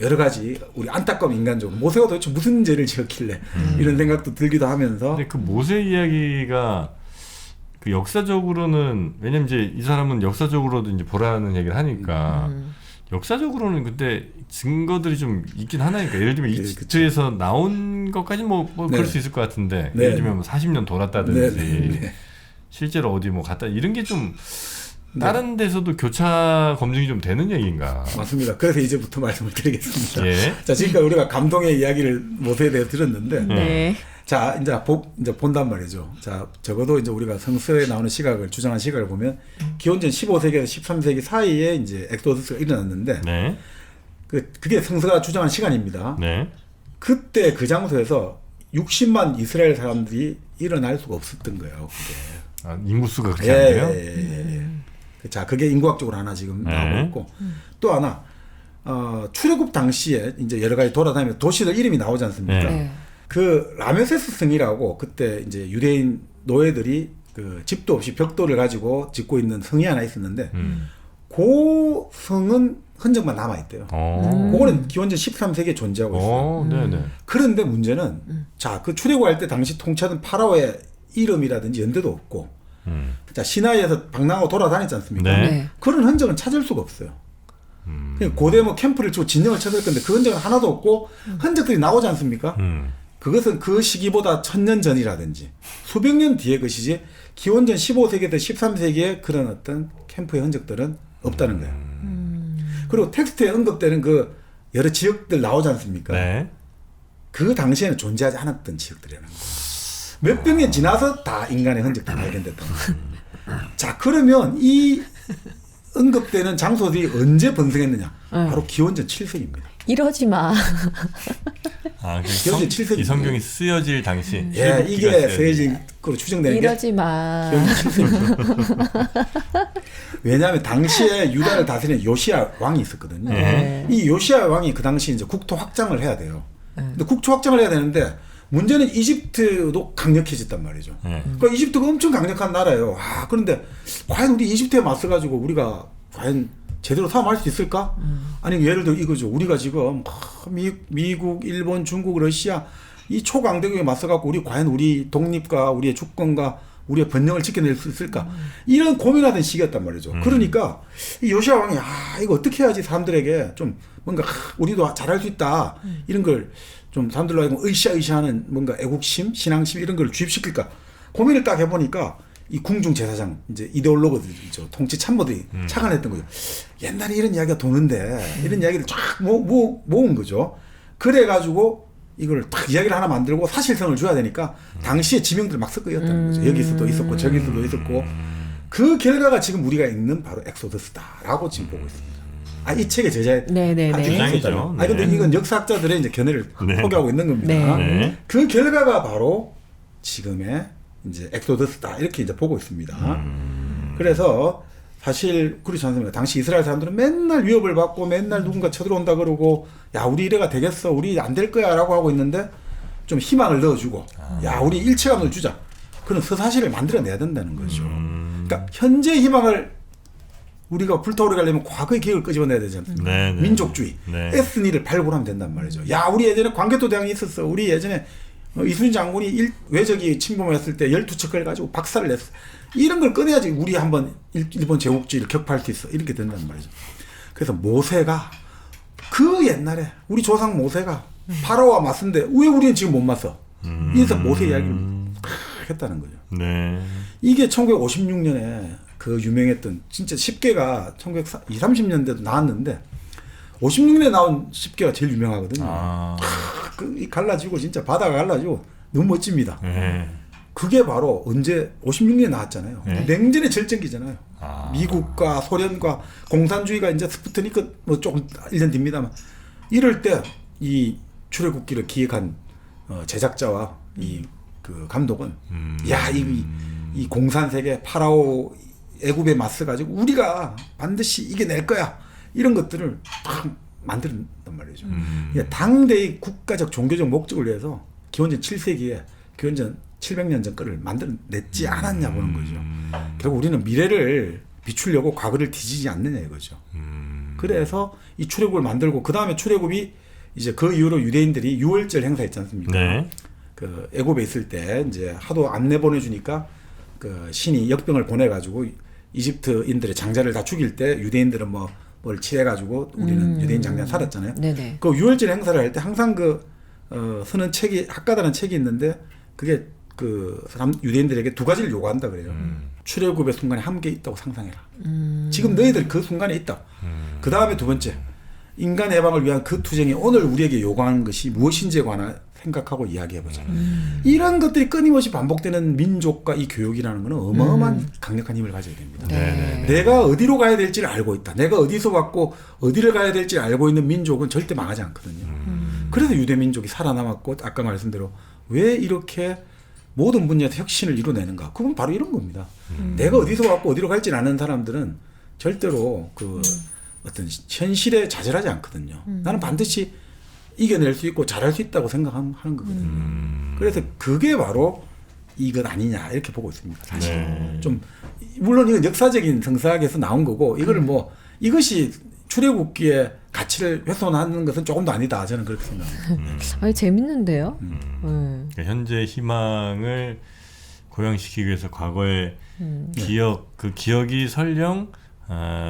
여러 가지 우리 안타까운 인간적으로 모세가 도대체 무슨 죄를 지었길래 이런 생각도 들기도 하면서. 근데 그 모세 이야기가 그 역사적으로는 왜냐면 이제 이 사람은 역사적으로도 이제 보라는 얘기를 하니까 역사적으로는 근데 증거들이 좀 있긴 하나니까 예를 들면 이집트에서 나온 것까지 뭐 네. 그럴 수 있을 것 같은데 네. 예를 들면 뭐 40년 돌았다든지 네. 실제로 어디 뭐 갔다 이런 게 좀 다른 데서도 교차 검증이 좀 되는 얘기인가? 맞습니다. 그래서 이제부터 말씀을 드리겠습니다. 예. 자, 지금까지 우리가 감동의 이야기를 모세에 대해 들었는데, 네. 자, 이제 본단 말이죠. 자, 적어도 이제 우리가 성서에 나오는 시각을, 주장한 시각을 보면, 기원전 15세기에서 13세기 사이에 이제 엑소더스가 일어났는데, 네. 그게 성서가 주장한 시간입니다. 네. 그때 그 장소에서 60만 이스라엘 사람들이 일어날 수가 없었던 거예요. 그게. 아, 인구수가 그렇게 안 돼요? 예. 자, 그게 인구학적으로 하나 지금 네. 나오고 있고, 또 하나, 출애굽 당시에 이제 여러 가지 돌아다니면 도시들 이름이 나오지 않습니까? 네. 네. 그 라메세스 성이라고 그때 이제 유대인 노예들이 그 집도 없이 벽돌을 가지고 짓고 있는 성이 하나 있었는데, 그 성은 흔적만 남아 있대요. 그거는 기원전 13세기에 존재하고 있어요. 네네. 그런데 문제는 자, 그 출애굽할 때 당시 통치하던 파라오의 이름이라든지 연대도 없고 자, 시나이에서 방랑하고 돌아다녔지 않습니까? 네. 네. 그런 흔적은 찾을 수가 없어요. 그냥 고대 뭐 캠프를 치고 진영을 쳐들 건데 그 흔적은 하나도 없고 흔적들이 나오지 않습니까? 그것은 그 시기보다 1000년 전이라든지 수백 년 뒤의 것이지 기원전 15세기부터 13세기의 그런 어떤 캠프의 흔적들은 없다는 거예요. 그리고 텍스트에 언급되는 그 여러 지역들 나오지 않습니까? 네. 그 당시에는 존재하지 않았던 지역들이라는 거예요. 몇백 년 지나서 다 인간의 흔적들이 발견됐다는 거예요. 자, 그러면 이 언급되는 장소들이 언제 번성했느냐? 바로 기원전 7세기입니다. 이러지 마. 아, 기원전 7세기. 이 성경이 쓰여질 당시. 예, 이게 서예지 거로 추정되는 게 이러지 마. 기원전 7세기입니다. 왜냐하면 당시에 유다를 다스리는 요시야 왕이 있었거든요. 네. 이 요시야 왕이 그 당시 이제 국토 확장을 해야 돼요. 근데 국토 확장을 해야 되는데 문제는 이집트도 강력해졌단 말이죠. 그러니까 이집트가 엄청 강력한 나라예요. 아, 그런데 과연 우리 이집트에 맞서가지고 우리가 과연 제대로 싸움할 수 있을까? 아니, 예를 들어 이거죠. 우리가 지금 미국, 일본, 중국, 러시아 이 초강대국에 맞서갖고 우리 과연 우리 독립과 우리의 주권과 우리의 번영을 지켜낼 수 있을까? 이런 고민하던 시기였단 말이죠. 그러니까 이 요시아 왕이 이거 어떻게 해야지 사람들에게 좀 뭔가 우리도 잘할 수 있다. 이런 걸 좀 사람들로 하여금 으쌰으쌰하는 뭔가 애국심, 신앙심 이런 걸 주입시킬까? 고민을 딱 해보니까 이 궁중 제사장 이제 이데올로그들이죠. 통치 참모들이 착안했던 거죠. 옛날에 이런 이야기가 도는데 이런 이야기를 쫙 모은 거죠. 그래가지고 이걸 딱 이야기를 하나 만들고 사실성을 줘야 되니까 당시에 지명들을 막 섞어였다는 거죠. 여기서도 있었고 저기서도 있었고 그 결과가 지금 우리가 읽는 바로 엑소더스다라고 지금 보고 있습니다. 아, 이 책의 제자의 주장이죠. 아, 근데 이건 역사학자들의 이제 견해를 소개하고 있는 겁니다. 네. 그 결과가 바로 지금의 이제 엑소더스다 이렇게 이제 보고 있습니다. 그래서 사실 그렇지 않습니까? 당시 이스라엘 사람들은 맨날 위협을 받고 맨날 누군가 쳐들어온다 그러고 야, 우리 이래가 되겠어, 우리 안 될 거야라고 하고 있는데 좀 희망을 넣어주고 야, 우리 일체감을 주자. 그런 서사시를 만들어내야 된다는 거죠. 그러니까 현재 희망을 우리가 불타오르게 하려면 과거의 기억을 끄집어내야 되지 않습니까? 네, 네. 민족주의, 네. 에스니를 발굴하면 된단 말이죠. 야, 우리 예전에 광개토 대왕이 있었어. 우리 예전에 이순신 장군이 외적이 침범했을 때 12척을 가지고 박살을 냈어. 이런 걸 꺼내야지 우리 한번 일본 제국주의를 격파할 수 있어. 이렇게 된단 말이죠. 그래서 모세가 그 옛날에 우리 조상 모세가 파라오와 맞선데 왜 우리는 지금 못 맞서? 이래서 모세 이야기를 했다는 거죠. 네. 이게 1956년에 그 유명했던 진짜 10개가 1920, 30년대도 나왔는데 56년에 나온 10개가 제일 유명하거든요. 그 갈라지고 진짜 바다가 갈라지고 너무 멋집니다. 네. 그게 바로 언제 56년에 나왔잖아요. 네. 냉전의 절정기잖아요. 미국과 소련과 공산주의가 이제 스푸트니크 뭐 조금 1년 뒤입니다만 이럴 때 이 출애굽기를 기획한 제작자와 이 그 감독은 야, 이 공산 세계 파라오 애굽에 맞서 가지고 우리가 반드시 이겨낼 거야. 이런 것들을 딱 만든단 말이죠. 당대의 국가적 종교적 목적을 위해서 기원전 7세기에 기원전 700년 전 거를 만들어냈지 않았냐 보는 거죠. 결국 우리는 미래를 비추려고 과거를 뒤지지 않느냐 이거죠. 그래서 이 출애굽을 만들고 그 다음에 출애굽이 이제 그 이후로 유대인들이 유월절 행사 있지 않습니까? 네. 그 애굽에 있을 때 이제 하도 안 내보내주니까 그 신이 역병을 보내가지고 이집트인들의 장자를 다 죽일 때 유대인들은 뭘 취해가지고 우리는 유대인 장자 살았잖아요. 네네. 그 유월절 행사를 할 때 항상 쓰는 책이 학가다는 책이 있는데 그게 그 사람 유대인들에게 두 가지를 요구한다 그래요. 출애굽의 순간에 함께 있다고 상상해라. 지금 너희들 그 순간에 있다. 그 다음에 두 번째 인간 해방을 위한 그 투쟁이 오늘 우리에게 요구하는 것이 무엇인지에 관한 생각하고 이야기해보자. 이런 것들이 끊임없이 반복되는 민족과 이 교육이라는 것은 어마어마한 강력한 힘을 가져야 됩니다. 네. 내가 어디로 가야 될지를 알고 있다. 내가 어디서 왔고 어디를 가야 될지를 알고 있는 민족은 절대 망하지 않거든요. 그래서 유대 민족이 살아남았고 아까 말씀대로 왜 이렇게 모든 분야에서 혁신을 이뤄내는가? 그건 바로 이런 겁니다. 내가 어디서 왔고 어디로 갈지 아는 사람들은 절대로 그 어떤 현실에 좌절하지 않거든요. 나는 반드시 이겨낼 수 있고 잘할 수 있다고 생각하는 거거든요. 그래서 그게 바로 이것 아니냐 이렇게 보고 있습니다. 사실 좀 물론 이건 역사적인 성사학에서 나온 거고 이거를 이것이 출애굽기의 가치를 훼손하는 것은 조금도 아니다. 저는 그렇게 생각합니다. 아니 재밌는데요. 그러니까 현재 희망을 고양시키기 위해서 과거의 기억, 그 기억이 설령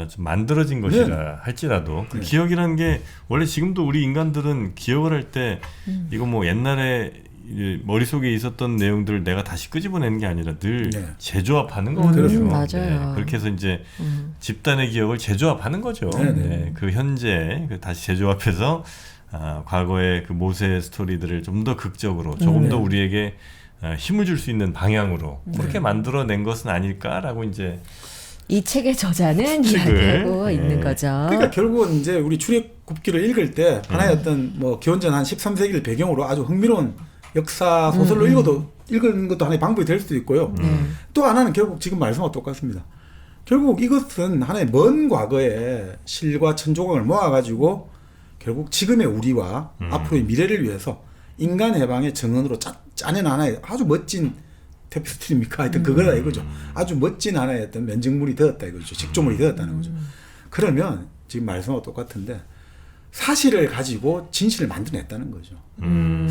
좀 만들어진 것이라 할지라도 그 기억이라는 게 원래 지금도 우리 인간들은 기억을 할 때 이거 뭐 옛날에 머릿속에 있었던 내용들을 내가 다시 끄집어내는 게 아니라 늘 재조합하는 거거든요. 맞아요. 그렇게 해서 이제 집단의 기억을 재조합하는 거죠. 그 현재 다시 재조합해서 과거의 그 모세 스토리들을 좀 더 극적으로 조금 더 우리에게 힘을 줄 수 있는 방향으로 그렇게 만들어낸 것은 아닐까라고 이제 이 책의 저자는 이야기하고 있는 거죠. 그러니까 결국은 이제 우리 출애굽기를 읽을 때 하나의 어떤 뭐 기원전 한 13세기를 배경으로 아주 흥미로운 역사 소설로 읽은 것도 하나의 방법이 될 수도 있고요. 또 하나는 결국 지금 말씀과 똑같습니다. 결국 이것은 하나의 먼 과거의 실과 천조각을 모아가지고 결국 지금의 우리와 앞으로의 미래를 위해서 인간 해방의 정언으로 짜낸 하나의 아주 멋진 테피스트리입니까? 하여튼 그거다 이거죠. 아주 멋진 하나의 어떤 면증물이 되었다 이거죠. 직조물이 되었다는 거죠. 그러면 지금 말씀하고 똑같은데 사실을 가지고 진실을 만들어냈다는 거죠.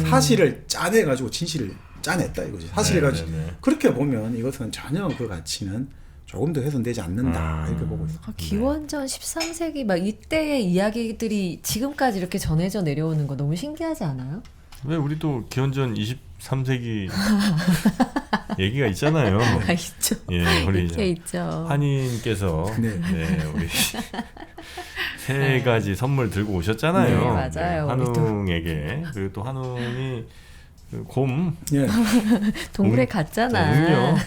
사실을 짜내가지고 진실을 짜냈다 이거죠. 사실을 가지고 그렇게 보면 이것은 전혀 그 가치는 조금 더 훼손되지 않는다 이렇게 보고 있습니다. 기원전 13세기 막 이때의 이야기들이 지금까지 이렇게 전해져 내려오는 거 너무 신기하지 않아요? 왜 우리도 기원전 23세기 얘기가 있잖아요. 있죠. 예, 우리 있죠. 한인께서 우리 세 가지 선물 들고 오셨잖아요. 맞아요. 한웅에게 그리고 또 한웅이 곰 동굴에 갔잖아.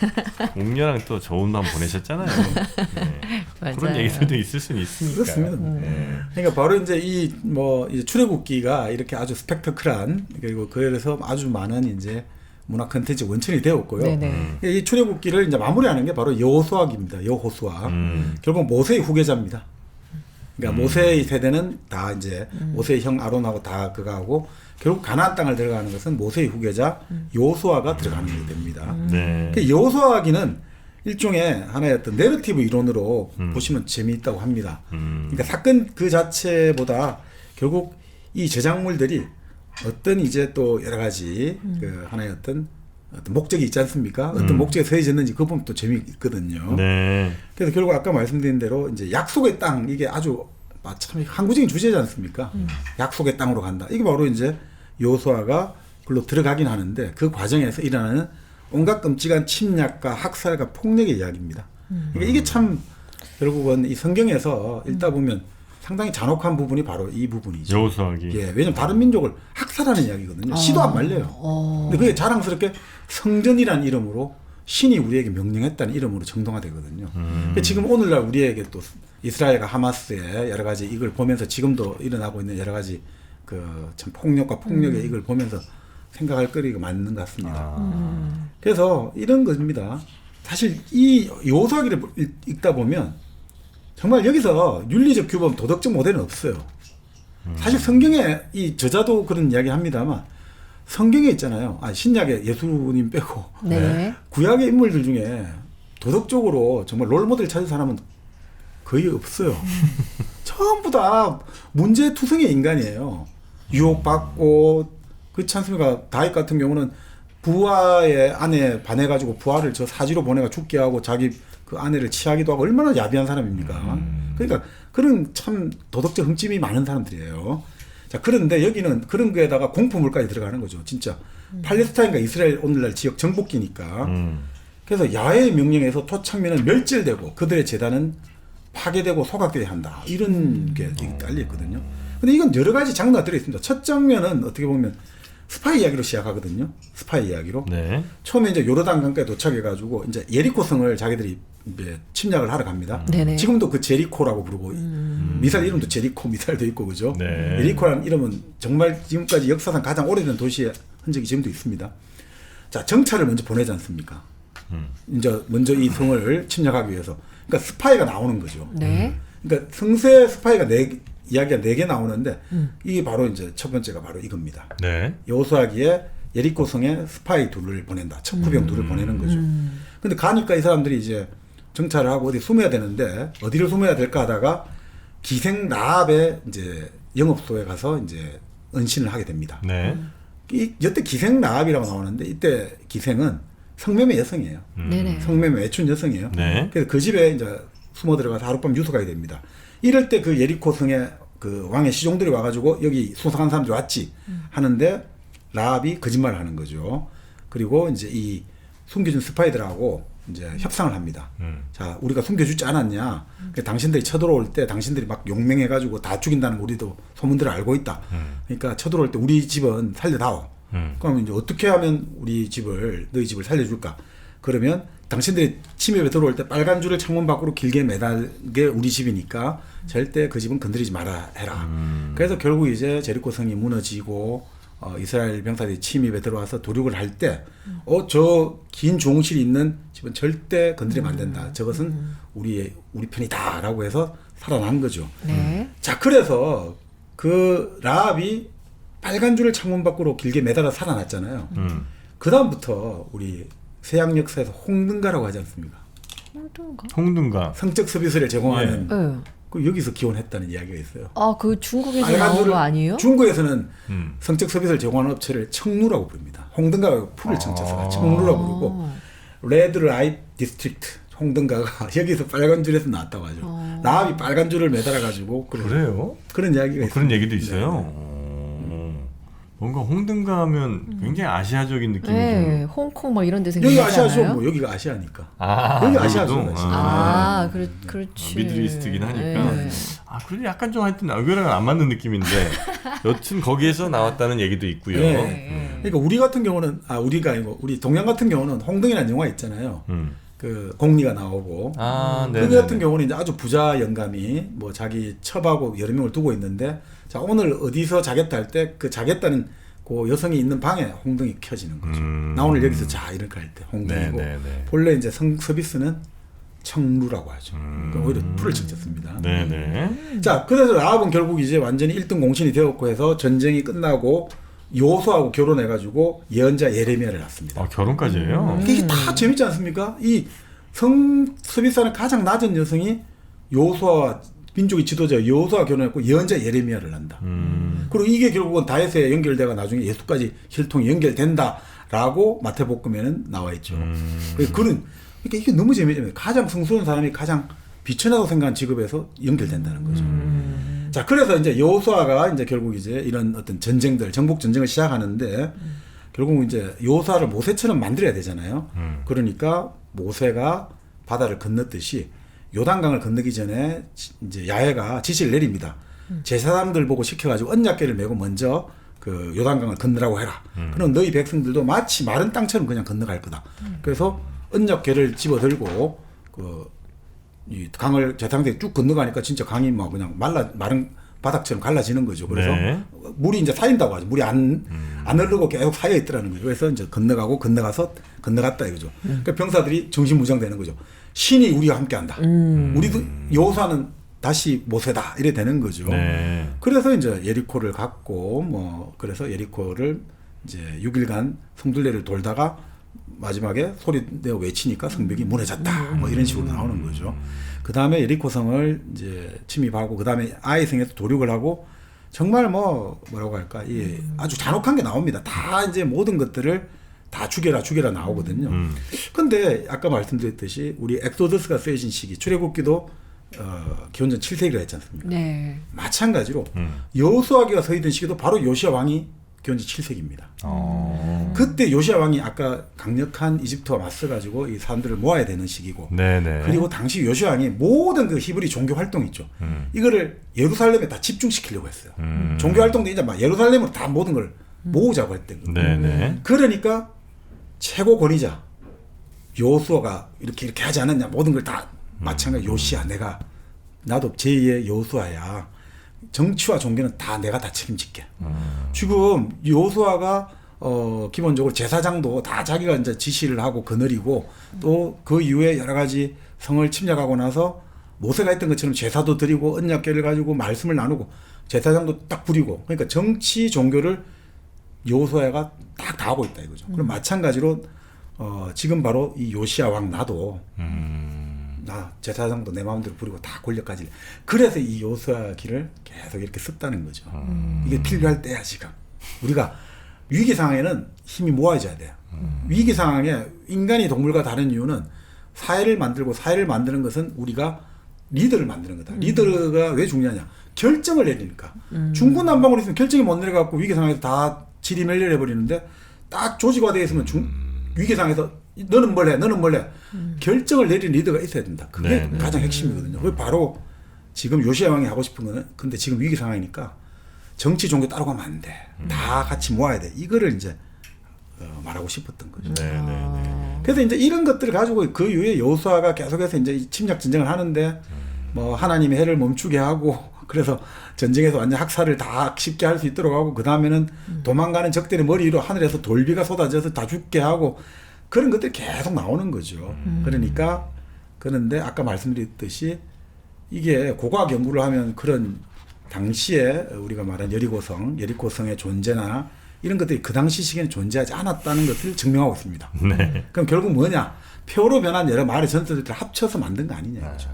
옥녀랑 또 좋은 밤 보내셨잖아요. 그런 얘기들도 있을 수는 있으니까. 그렇습니다. 그러니까 바로 이제 이 출애굽기가 이렇게 아주 스펙터클한 그리고 그래서 아주 많은 이제 문화 콘텐츠 원천이 되었고요. 이 출애굽기를 이제 마무리하는 게 바로 여호수아기입니다. 여호수아. 결국 모세의 후계자입니다. 그러니까 모세의 세대는 다 이제 모세의 형 아론하고 다 그거하고 결국 가나안 땅을 들어가는 것은 모세의 후계자 여호수아가 들어가는 게 됩니다. 여호수아기는 일종의 하나의 어떤 내러티브 이론으로 보시면 재미있다고 합니다. 그러니까 사건 그 자체보다 결국 이 저작물들이 어떤 이제 또 여러 가지 그 하나의 어떤 목적이 있지 않습니까? 어떤 목적에 서해졌는지 그 부분 또 재미있거든요. 그래서 결국 아까 말씀드린 대로 이제 약속의 땅 이게 아주 참 항구적인 주제지 않습니까? 약속의 땅으로 간다. 이게 바로 이제 여호수아가 글로 들어가긴 하는데 그 과정에서 일어나는 온갖 끔찍한 침략과 학살과 폭력의 이야기입니다. 그러니까 이게 참 결국은 이 성경에서 읽다 보면 상당히 잔혹한 부분이 바로 이 부분이죠. 여호수아기. 왜냐면 다른 민족을 학살하는 이야기거든요. 시도 안 말려요. 근데 그게 자랑스럽게 성전이라는 이름으로 신이 우리에게 명령했다는 이름으로 정당화되거든요. 지금 오늘날 우리에게 또 이스라엘과 하마스의 여러 가지 이걸 보면서 지금도 일어나고 있는 여러 가지 그 참 폭력과 폭력의 이걸 보면서 생각할 거리가 맞는 것 같습니다. 그래서 이런 겁니다. 사실 이 여호수아기를 읽다 보면 정말 여기서 윤리적 규범, 도덕적 모델은 없어요. 사실 성경에 이 저자도 그런 이야기 합니다만 성경에 있잖아요. 신약에 예수님 빼고 구약의 인물들 중에 도덕적으로 정말 롤모델 찾은 사람은 거의 없어요. 전부 다 문제투성의 인간이에요. 유혹받고 그렇지 않습니까? 다윗 같은 경우는 부하의 아내 반해가지고 부하를 저 사지로 보내가 죽게 하고 자기 그 아내를 취하기도 하고 얼마나 야비한 사람입니까? 그러니까 그런 참 도덕적 흠집이 많은 사람들이에요. 자, 그런데 여기는 그런 거에다가 공포물까지 들어가는 거죠. 진짜 팔레스타인과 이스라엘 오늘날 지역 정복기니까. 그래서 야훼의 명령에서 토착민은 멸절되고 그들의 재단은 파괴되고 소각되어야 한다. 이런 게 깔려있거든요. 근데 이건 여러 가지 장르가 들어있습니다. 첫 장면은 어떻게 보면 스파이 이야기로 시작하거든요. 스파이 이야기로. 처음에 이제 요르단 강가에 도착해가지고 이제 예리코 성을 자기들이 이제 침략을 하러 갑니다. 지금도 그 제리코라고 부르고 미사일 이름도 제리코 미사일도 있고 그죠. 예리코라는 이름은 정말 지금까지 역사상 가장 오래된 도시의 흔적이 지금도 있습니다. 자, 정찰을 먼저 보내지 않습니까? 이제 먼저 이 성을 침략하기 위해서. 그러니까 스파이가 나오는 거죠. 그러니까 성세 스파이가 이야기가 4개 나오는데 이게 바로 이제 첫 번째가 바로 이겁니다. 여호수아기에 예리코 성에 스파이 둘을 보낸다. 척후병 둘을 보내는 거죠. 근데 가니까 이 사람들이 이제 정찰을 하고 어디 숨어야 되는데 어디를 숨어야 될까 하다가 기생 라합의 이제 영업소에 가서 이제 은신을 하게 됩니다. 여태 기생 라합이라고 나오는데 이때 기생은 성매매 여성이에요. 네네. 성매매 외춘 여성이에요. 네. 그래서 그 집에 이제 숨어 들어가서 하룻밤 유서가게 됩니다. 이럴 때 그 예리코 성에 그 왕의 시종들이 와가지고 여기 수상한 사람들이 왔지 하는데 라합이 거짓말을 하는 거죠. 그리고 이제 이 숨겨준 스파이들하고 이제 협상을 합니다. 자, 우리가 숨겨주지 않았냐? 당신들이 쳐들어올 때 당신들이 막 용맹해가지고 다 죽인다는 거 우리도 소문들을 알고 있다. 그러니까 쳐들어올 때 우리 집은 살려다오. 그럼 이제 어떻게 하면 우리 집을 너희 집을 살려줄까? 그러면 당신들이 침입에 들어올 때 빨간 줄을 창문 밖으로 길게 매달게 우리 집이니까 절대 그 집은 건드리지 마라 해라. 그래서 결국 이제 제리코 성이 무너지고 이스라엘 병사들이 침입에 들어와서 도륙을 할 때 저 긴 종실이 있는 집은 절대 건드리면 안 된다. 저것은 우리 편이다라고 해서 살아난 거죠. 네. 자, 그래서 그 라합이 빨간 줄을 창문 밖으로 길게 매달아 살아났잖아요. 그 다음부터 우리 서양 역사에서 홍등가라고 하지 않습니까? 홍등가? 홍등가. 성적 서비스를 제공하는 네. 그 여기서 기원했다는 이야기가 있어요. 아, 그 중국에서 빨간 나온 줄을 거 아니에요? 중국에서는 성적 서비스를 제공하는 업체를 청루라고 부릅니다. 홍등가가 풀을 청자서가 청루라고 부르고 레드 라이트 디스트릭트 홍등가가 여기서 빨간 줄에서 나왔다고 하죠. 라합이 빨간 줄을 매달아 가지고 그래요? 그런 이야기가 있어요. 그런 얘기도 있어요. 뭔가 홍등가 하면 굉장히 아시아적인 느낌이 네, 좀. 홍콩 막 이런 데 여기 생겼잖아요. 아시아죠. 뭐 여기가 아시아니까. 아, 여기 여기도? 아시아죠. 그렇지. 미드리스트긴 하니까. 네. 그래도 약간 좀 하여튼 얼굴이랑 안 맞는 느낌인데 여튼 거기에서 나왔다는 얘기도 있고요. 네. 그러니까 우리 같은 경우는 우리가 아니고 우리 동양 같은 경우는 홍등이라는 영화 있잖아요. 그 공리가 나오고 네. 그 같은 경우는 이제 아주 부자 영감이 뭐 자기 첩하고 여러 명을 두고 있는데 자 오늘 어디서 자겠다 할 때 그 자겠다는 그 여성이 있는 방에 홍등이 켜지는 거죠. 나 오늘 여기서 자 이렇게 할 때 홍등이고 본래 이제 성 서비스는 청루라고 하죠. 그러니까 오히려 풀을 쳤습니다. 네네. 자 그래서 라합은 결국 이제 완전히 1등 공신이 되었고 해서 전쟁이 끝나고 요수하고 결혼해가지고 예언자 예레미야를 낳습니다. 결혼까지 해요? 이게 다 재밌지 않습니까? 이 성 서비스하는 가장 낮은 여성이 요수아와 민족의 지도자 요수아와 결혼했고 예언자 예레미야를 낳는다. 그리고 이게 결국은 다윗에 연결돼가 나중에 예수까지 혈통이 연결된다라고 마태복음에는 나와 있죠. 그러니까 이게 너무 재미있잖아요. 가장 성스러운 사람이 가장 비천하다고 생각한 직업에서 연결된다는 거죠. 자, 그래서 이제 여호수아가 이제 결국 이제 이런 어떤 전쟁들, 정복 전쟁을 시작하는데 결국 이제 여호수아를 모세처럼 만들어야 되잖아요. 그러니까 모세가 바다를 건넜듯이 요단강을 건너기 전에 이제 야훼가 지시를 내립니다. 제사장들 보고 시켜가지고 언약궤를 메고 먼저 그 요단강을 건너라고 해라. 그럼 너희 백성들도 마치 마른 땅처럼 그냥 건너갈 거다. 그래서 언약궤를 집어들고 이 강을 제사장들이 쭉 건너가니까 진짜 강이 막 그냥 마른 바닥처럼 갈라지는 거죠. 그래서 물이 이제 쌓인다고 하죠. 물이 안 흐르고 계속 쌓여 있더라는 거죠. 그래서 이제 건너갔다 이거죠. 그러니까 병사들이 정신무장되는 거죠. 신이 우리와 함께한다. 우리도 여호수아는 다시 모세다 이래 되는 거죠. 네. 그래서 이제 예리코를 갖고 그래서 예리코를 이제 6일간 성둘레를 돌다가 마지막에 소리 내어 외치니까 성벽이 무너졌다. 뭐 이런 식으로 나오는 거죠. 그 다음에 예리코 성을 이제 침입하고 그 다음에 아이성에서 도륙을 하고 정말 뭐라고 할까 아주 잔혹한 게 나옵니다. 다 이제 모든 것들을 다 죽여라 나오거든요. 근데 아까 말씀드렸듯이 우리 엑소더스가 쓰여진 시기 출애굽기도 기원전 7세기로 했지 않습니까? 네. 마찬가지로 여호수아기가 서 있던 시기도 바로 요시아 왕이 기원전 7세기입니다. 그때 요시아 왕이 아까 강력한 이집트와 맞서가지고 이 사람들을 모아야 되는 시기고, 네네. 그리고 당시 요시아 왕이 모든 그 히브리 종교 활동 있죠. 이거를 예루살렘에 다 집중시키려고 했어요. 종교 활동도 이제 막 예루살렘으로 다 모든 걸 모으자고 했던 거예요. 네네. 그러니까 최고 권위자 여호수아가 이렇게 하지 않았냐, 모든 걸 다 마찬가지 요시아 나도 제2의 여호수아야. 정치와 종교는 다 내가 다 책임질게. 지금 여호수아가 기본적으로 제사장도 다 자기가 이제 지시를 하고 거느리고 또 그 이후에 여러 가지 성을 침략하고 나서 모세가 했던 것처럼 제사도 드리고 언약궤를 가지고 말씀을 나누고 제사장도 딱 부리고, 그러니까 정치 종교를 여호수아가 딱 다 하고 있다 이거죠. 그럼 마찬가지로 지금 바로 이 요시아 왕 나도 나 제사장도 내 마음대로 부리고 다 권력까지. 그래서 이 여호수아 길을 계속 이렇게 썼다는 거죠. 이게 필요할 때야 지금. 우리가 위기 상황에는 힘이 모아져야 돼요. 위기 상황에 인간이 동물과 다른 이유는 사회를 만드는 것은 우리가 리더를 만드는 거다. 리더가 왜 중요하냐? 결정을 내리니까. 중구난방으로 있으면 결정이 못 내려갖고 위기 상황에서 다 지리멸렬해 버리는데 딱 조직화되어 있으면 위기 상황에서 너는 뭘 해? 너는 뭘 해? 결정을 내리는 리더가 있어야 된다. 그게 네, 가장 핵심이거든요. 그게 바로 지금 요시야 왕이 하고 싶은 거는 근데 지금 위기 상황이니까 정치 종교 따로 가면 안 돼. 다 같이 모아야 돼. 이거를 이제 말하고 싶었던 거죠. 네. 그래서 이제 이런 것들을 가지고 그 이후에 여호수아가 계속해서 이제 침략 전쟁을 하는데 뭐 하나님의 해를 멈추게 하고 그래서 전쟁에서 완전 학살을 다 쉽게 할 수 있도록 하고 그 다음에는 도망가는 적들의 머리 위로 하늘에서 돌비가 쏟아져서 다 죽게 하고 그런 것들이 계속 나오는 거죠. 그러니까 그런데 아까 말씀드렸듯이 이게 고고학 연구를 하면 그런 당시에 우리가 말한 여리고성의 존재나 이런 것들이 그 당시 시기에는 존재하지 않았다는 것을 증명하고 있습니다. 네. 그럼 결국 뭐냐? 표로 변한 여러 말의 전설들을 합쳐서 만든 거 아니냐 이거죠.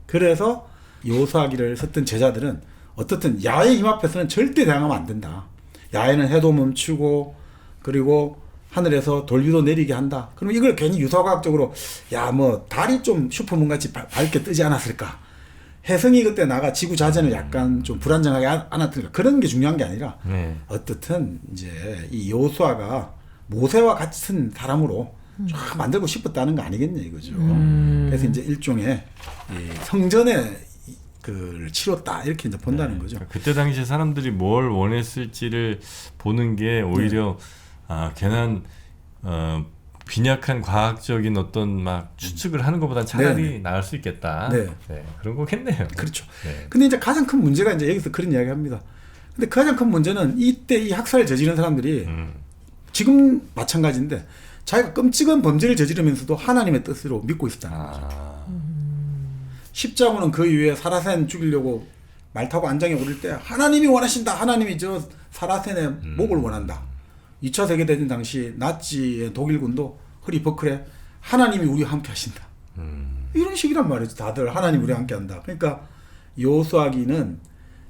그래서 여호수아기를 썼던 제자들은 어떻든 야훼 힘 앞에서는 절대 대항하면 안 된다. 야훼는 해도 멈추고 그리고 하늘에서 돌비도 내리게 한다. 그럼 이걸 괜히 유사과학적으로 야 뭐 달이 좀 슈퍼문같이 밝게 뜨지 않았을까? 혜성이 그때 나가 지구 자전을 약간 좀 불안정하게 안았을까? 그런 게 중요한 게 아니라 어떻든 이제 이 여호수아가 모세와 같은 사람으로 쫙 만들고 싶었다는 거 아니겠냐 이거죠. 그래서 이제 일종의 이 성전의 그 치렀다 이렇게 이제 본다는 거죠. 그러니까 그때 당시에 사람들이 뭘 원했을지를 보는 게 오히려 괜한 빈약한 과학적인 어떤 막 추측을 하는 것보다는 차라리 나을 수 있겠다. 네. 그런 거겠네요. 그렇죠. 네. 근데 이제 가장 큰 문제가 이제 여기서 그런 이야기 합니다. 근데 가장 큰 문제는 이때 이 학살을 저지른 사람들이 지금 마찬가지인데 자기가 끔찍한 범죄를 저지르면서도 하나님의 뜻으로 믿고 있었다는 거죠. 십자군은 그 이후에 사라센 죽이려고 말 타고 안장에 오를 때 하나님이 원하신다. 하나님이 저 사라센의 목을 원한다. 2차 세계대전 당시 나치의 독일군도 허리 버클에 하나님이 우리와 함께 하신다. 이런 식이란 말이죠. 다들 하나님이 우리와 함께 한다. 그러니까 여호수아기는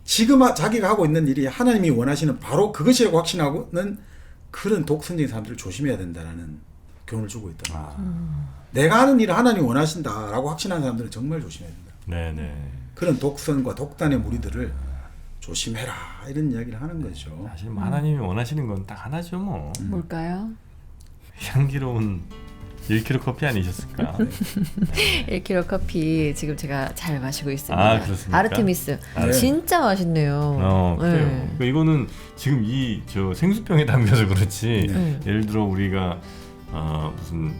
지금 자기가 하고 있는 일이 하나님이 원하시는 바로 그것이라고 확신하고는 그런 독선적인 사람들을 조심해야 된다는 교훈을 주고 있다. 내가 하는 일을 하나님이 원하신다라고 확신하는 사람들은 정말 조심해야 된다. 네네. 그런 독선과 독단의 무리들을 조심해라 이런 이야기를 하는 거죠. 사실 뭐 하나님이 원하시는 건 딱 하나죠 뭐. 뭘까요? 향기로운 1kg 커피 아니셨을까? 1kg 커피 지금 제가 잘 마시고 있습니다. 아, 그렇습니까? 아르테미스. 네. 진짜 맛있네요. 그래요. 네. 그러니까 이거는 지금 저 생수병에 담겨서 그렇지. 네. 예를 들어 우리가 무슨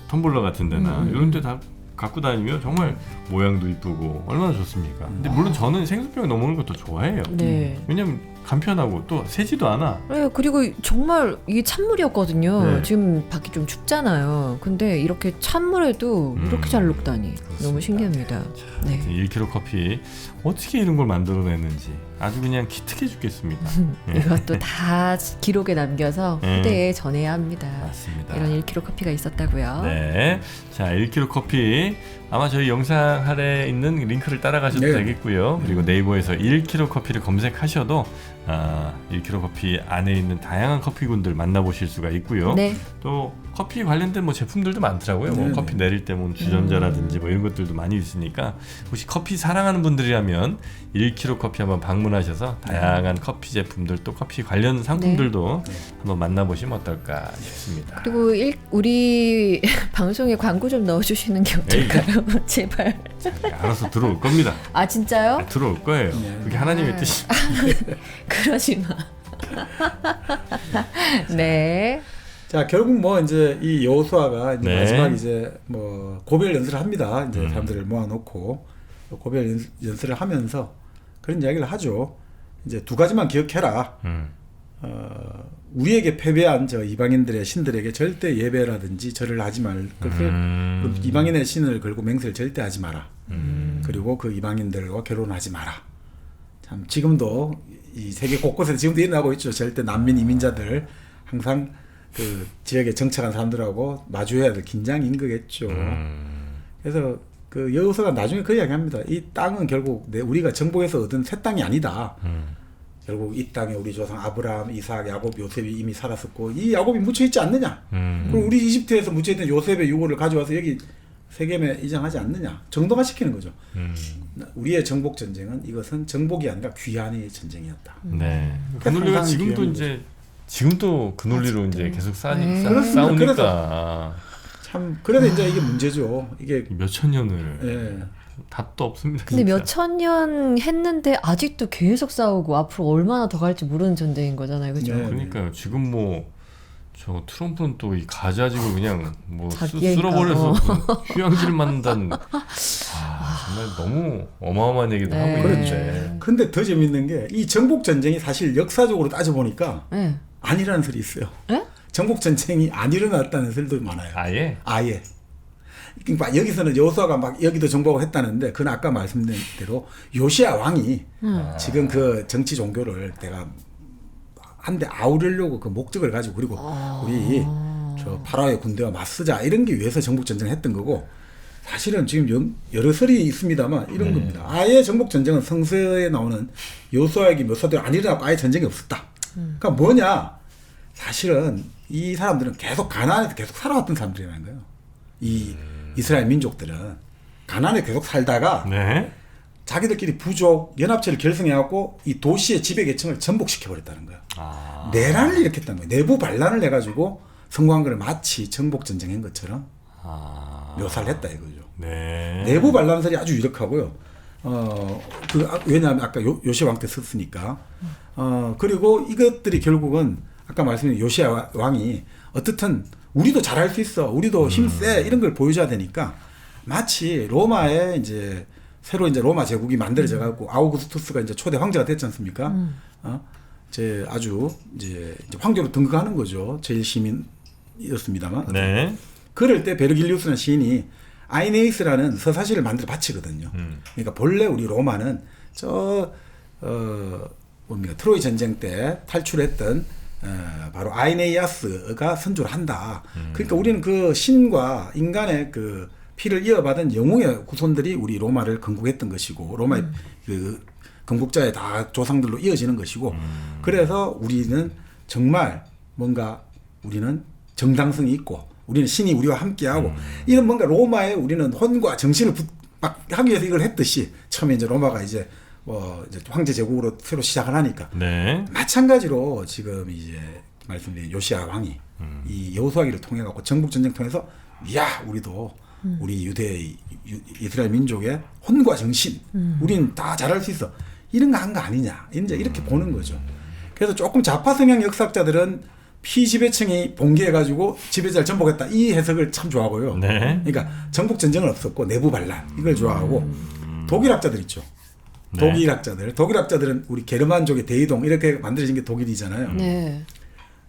텀블러 같은 데나 이런 데 다 갖고 다니면 정말 모양도 이쁘고 얼마나 좋습니까? 근데 물론 저는 생수병에 넣어먹는 것도 좋아해요. 네. 왜냐면 간편하고 또 새지도 않아. 네, 그리고 정말 이게 찬물이었거든요. 네. 지금 밖이 좀 춥잖아요. 근데 이렇게 찬물에도 이렇게 잘 녹다니 너무 신기합니다. 네. 1kg 커피 어떻게 이런 걸 만들어냈는지 아주 그냥 기특해 죽겠습니다. 이것도 다 기록에 남겨서 후대에 전해야 합니다. 맞습니다. 이런 1kg 커피가 있었다고요. 네, 자 1kg 커피 아마 저희 영상 아래에 있는 링크를 따라가셔도 네. 되겠고요. 그리고 네이버에서 1kg 커피를 검색하셔도 1kg 커피 안에 있는 다양한 커피군들 만나보실 수가 있고요. 네. 또 커피 관련된 뭐 제품들도 많더라고요. 뭐 네네. 커피 내릴 때 뭐 주전자라든지 뭐 이런 것들도 많이 있으니까 혹시 커피 사랑하는 분들이라면 1kg 커피 한번 방문하셔서 다양한 커피 제품들 또 커피 관련 상품들도 한번 만나보시면 어떨까 싶습니다. 그리고 우리 방송에 광고 좀 넣어주시는 게 어떨까요? 제발. 알아서 들어올 겁니다. 아 진짜요? 들어올 거예요. 그게 하나님의 뜻이. 그러지 마. 네. 자 결국 뭐 이제 이 여호수아가 이제 네. 마지막 이제 뭐 고별 연설을 합니다. 이제 사람들을 모아놓고 고별 연설을 하면서 그런 이야기를 하죠. 이제 두 가지만 기억해라. 우리에게 패배한 저 이방인들의 신들에게 절대 예배라든지 절을 하지 말 것을 이방인의 신을 걸고 맹세를 절대 하지 마라. 그리고 그 이방인들과 결혼하지 마라. 참 지금도 이 세계 곳곳에서 지금도 일어나고 있죠. 절대 난민 이민자들 항상 그 지역에 정착한 사람들하고 마주해야 될 긴장인 거겠죠. 그래서 그 여호수아가 나중에 그 이야기합니다. 이 땅은 결국 우리가 정복해서 얻은 새 땅이 아니다. 결국 이 땅에 우리 조상 아브라함, 이삭, 야곱, 요셉이 이미 살았었고 이 야곱이 묻혀 있지 않느냐? 그럼 우리 이집트에서 묻혀 있던 요셉의 유골을 가져와서 여기 세겜에 이장하지 않느냐? 정도가 시키는 거죠. 우리의 정복 전쟁은 이것은 정복이 아니라 귀환의 전쟁이었다. 네. 그 논리가 상당히 지금도 귀한 이제 지금도 그 논리로 이제 계속 네. 그렇습니다. 싸우니까 참 그래서 이제 이게 문제죠. 이게 몇천 년을 예. 답도 없습니다. 근데 진짜. 몇천 년 했는데 아직도 계속 싸우고 앞으로 얼마나 더 갈지 모르는 전쟁인 거잖아요, 그죠? 네. 그러니까요. 지금 뭐 저 트럼프는 또 이 가자지구 그냥 뭐 자기애니까. 쓸어버려서 휴양지를 만든다는 정말 너무 어마어마한 얘기도 네. 하고 그렇죠. 있는데 근데 더 재밌는 게 이 정복 전쟁이 사실 역사적으로 따져 보니까 네. 아니라는 설이 있어요. 네? 정복 전쟁이 안 일어났다는 설도 많아요. 아예 아예. 그러니까 여기서는 여호수아가 막 여기도 정복을 했다는데 그건 아까 말씀드린 대로 요시야 왕이 지금 그 정치 종교를 내가 한데 아우르려고 그 목적을 가지고 그리고 우리 저 파라오의 군대와 맞서자 이런 게 위해서 정복 전쟁을 했던 거고 사실은 지금 여러 설이 있습니다만 이런 겁니다. 아예 정복 전쟁은 성서에 나오는 여호수아에게 묘사대로 안 일어나고 아예 전쟁이 없었다. 그러니까 뭐냐? 사실은 이 사람들은 계속 가나안에서 계속 살아왔던 사람들이라는 거예요. 이 이스라엘 민족들은 가나안에 계속 살다가 네. 자기들끼리 부족 연합체를 결성해갖고 이 도시의 지배계층을 전복시켜버렸다는 거예요. 내란을 일으켰다는 거예요. 내부 반란을 해가지고 성공한 걸 마치 정복전쟁인 것처럼 묘사를 했다 이거죠. 네. 내부 반란설이 아주 유력하고요. 왜냐하면 아까 요시아 왕 때 썼으니까. 그리고 이것들이 결국은 아까 말씀드린 요시아 왕이 어떻든 우리도 잘할 수 있어, 우리도 힘세 이런 걸 보여줘야 되니까 마치 로마에 이제 새로 이제 로마 제국이 만들어져 갖고 아우구스투스가 이제 초대 황제가 됐지 않습니까? 이제 아주 이제 황제로 등극하는 거죠. 제일 시민이었습니다만. 네. 그럴 때 베르길리우스라는 시인이 아이네이스라는 서사시를 만들어 바치거든요. 그러니까 본래 우리 로마는 뭡니까 트로이 전쟁 때 탈출했던 바로 아이네이아스가 선조를 한다. 그러니까 우리는 그 신과 인간의 그 피를 이어받은 영웅의 후손들이 우리 로마를 건국했던 것이고 로마의 그 건국자의 다 조상들로 이어지는 것이고 그래서 우리는 정말 뭔가 우리는 정당성이 있고 우리는 신이 우리와 함께하고 이런 뭔가 로마에 우리는 혼과 정신을 막 하기 위해서 이걸 했듯이 처음에 이제 로마가 이제 이제 황제 제국으로 새로 시작을 하니까 네. 마찬가지로 지금 이제 말씀드린 요시아 왕이 이 여호수아기를 통해 갖고 정복 전쟁 통해서 야 우리도 우리 이스라엘 민족의 혼과 정신 우리는 다 잘할 수 있어 이런 거 한 거 아니냐 이제 이렇게 보는 거죠. 그래서 조금 좌파 성향 역사학자들은 피지배층이 봉기해가지고 지배자를 전복했다 이 해석을 참 좋아하고요. 네. 그러니까 정복 전쟁은 없었고 내부 반란 이걸 좋아하고 독일학자들 있죠. 네. 독일학자들은 우리 게르만족의 대이동 이렇게 만들어진 게 독일이잖아요. 네.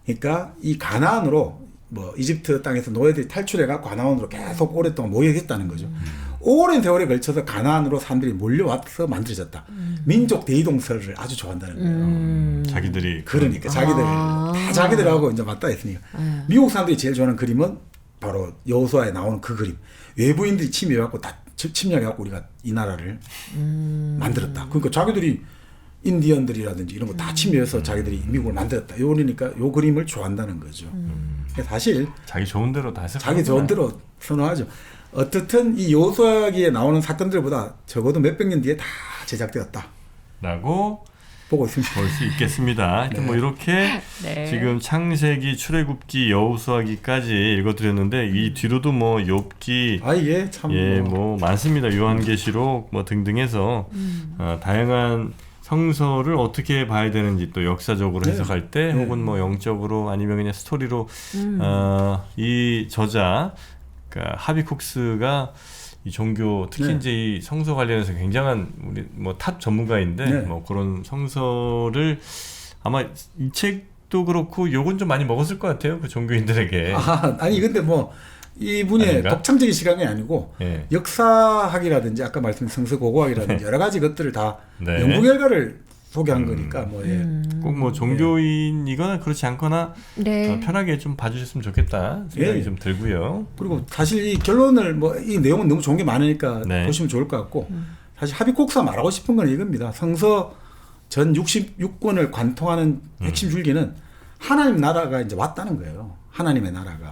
그러니까 이 가나안으로 뭐 이집트 땅에서 노예들이 탈출해가 가나안으로 계속 오랫동안 모여있다는 거죠. 오랜 세월에 걸쳐서 가나안으로 사람들이 몰려와서 만들어졌다. 민족 대이동설을 아주 좋아한다는 거예요. 자기들이 그러니까 자기들 다 자기들하고 이제 맞닿아 있으니까 미국 사람들이 제일 좋아하는 그림은 바로 여호수아에 나오는 그 그림. 외부인들이 침입해갖고 다 침략해갖고 우리가 이 나라를 만들었다. 그러니까 자기들이 인디언들이라든지 이런 거 다 침입해서 자기들이 미국을 만들었다. 그러니까 요 그림을 좋아한다는 거죠. 사실 자기 좋은 대로 다 해서 자기 좋은 대로 선호하죠. 어떻든 이 여호수아기에 나오는 사건들보다 적어도 몇백 년 뒤에 다 제작되었다라고 보고 있습니다. 볼 수 있겠습니다. 하여튼 뭐 이렇게 네. 지금 창세기, 출애굽기, 여호수아기까지 읽어드렸는데 이 뒤로도 뭐 욥기, 이게 참 뭐 많습니다. 요한계시록 뭐 등등해서 다양한 성서를 어떻게 봐야 되는지 또 역사적으로 해석할 때 혹은 뭐 영적으로 아니면 그냥 스토리로 이 저자 그러니까 하비쿡스가 이 종교 특히 이제 이 성서 관련해서 굉장한 우리 뭐 탑 전문가인데 뭐 그런 성서를 아마 이 책도 그렇고 요건 좀 많이 먹었을 것 같아요. 그 종교인들에게. 아니 근데 뭐 이분의 아닌가? 독창적인 시각이 아니고 예. 역사학이라든지 아까 말씀드린 성서 고고학이라든지 여러 가지 것들을 다 네. 연구 결과를 소개한 거니까 뭐 꼭 뭐 종교인이거나 그렇지 않거나 네. 편하게 좀 봐주셨으면 좋겠다 생각이 좀 들고요. 그리고 사실 이 결론을 뭐 이 내용은 너무 좋은 게 많으니까 네. 보시면 좋을 것 같고 사실 하비콕스가 말하고 싶은 건 이겁니다. 성서 전 66권을 관통하는 핵심 줄기는 하나님 나라가 이제 왔다는 거예요. 하나님의 나라가.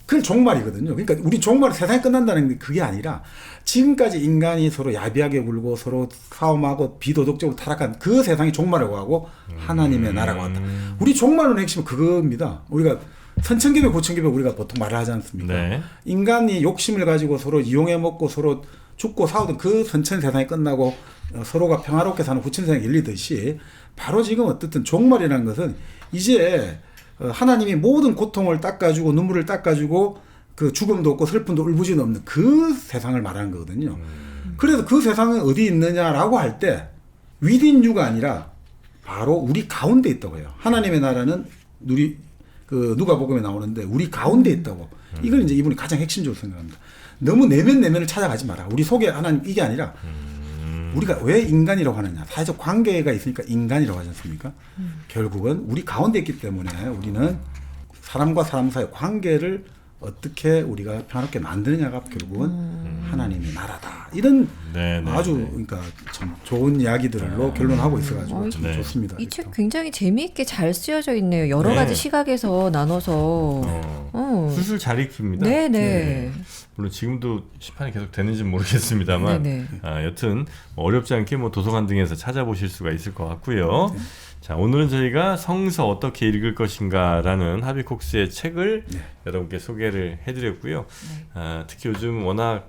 그게 종말이거든요. 그러니까 우리 종말은 세상이 끝난다는 게 그게 아니라 지금까지 인간이 서로 야비하게 굴고 서로 싸움하고 비도덕적으로 타락한 그 세상이 종말이라고 하고 하나님의 나라가 왔다. 우리 종말론의 핵심은 그겁니다. 우리가 선천개벽 고천개벽 우리가 보통 말을 하지 않습니까? 네. 인간이 욕심을 가지고 서로 이용해 먹고 서로 죽고 싸우던 그 선천 세상이 끝나고 서로가 평화롭게 사는 후천 세상이 열리듯이 바로 지금 어떻든 종말이라는 것은 이제 하나님이 모든 고통을 닦아주고 눈물을 닦아주고 그 죽음도 없고 슬픔도 울부짖음 없는 그 세상을 말하는 거거든요. 그래서 그 세상은 어디 있느냐라고 할 때 within you가 아니라 바로 우리 가운데 있다고 해요. 하나님의 나라는 우리 그 누가복음에 나오는데 우리 가운데 있다고. 이걸 이제 이분이 가장 핵심적으로 생각합니다. 너무 내면을 찾아가지 마라. 우리 속에 하나님 이게 아니라 우리가 왜 인간이라고 하느냐. 사회적 관계가 있으니까 인간이라고 하지 않습니까? 결국은 우리 가운데 있기 때문에 우리는 사람과 사람 사이의 관계를 어떻게 우리가 평화롭게 만드느냐가 결국은 하나님의 나라다. 이런 아주 그러니까 참 좋은 이야기들로 결론하고 있어가지고 참 좋습니다. 이 책 굉장히 재미있게 잘 쓰여져 있네요. 여러 가지 시각에서 나눠서 술술 잘 익힙니다. 네네. 물론 지금도 시판이 계속 되는지는 모르겠습니다만 여튼 어렵지 않게 뭐 도서관 등에서 찾아보실 수가 있을 것 같고요. 자, 오늘은 저희가 성서 어떻게 읽을 것인가라는 하비콕스의 책을 여러분께 소개를 해드렸고요. 특히 요즘 워낙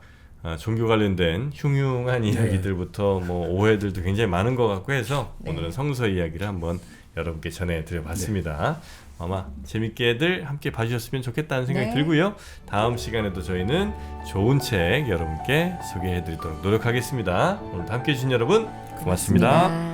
종교 관련된 흉흉한 이야기들부터 뭐 오해들도 굉장히 많은 것 같고 해서 오늘은 성서 이야기를 한번 여러분께 전해드려봤습니다. 아마 재밌게들 함께 봐주셨으면 좋겠다는 생각이 들고요. 다음 시간에도 저희는 좋은 책 여러분께 소개해드리도록 노력하겠습니다. 오늘도 함께해 주신 여러분 고맙습니다.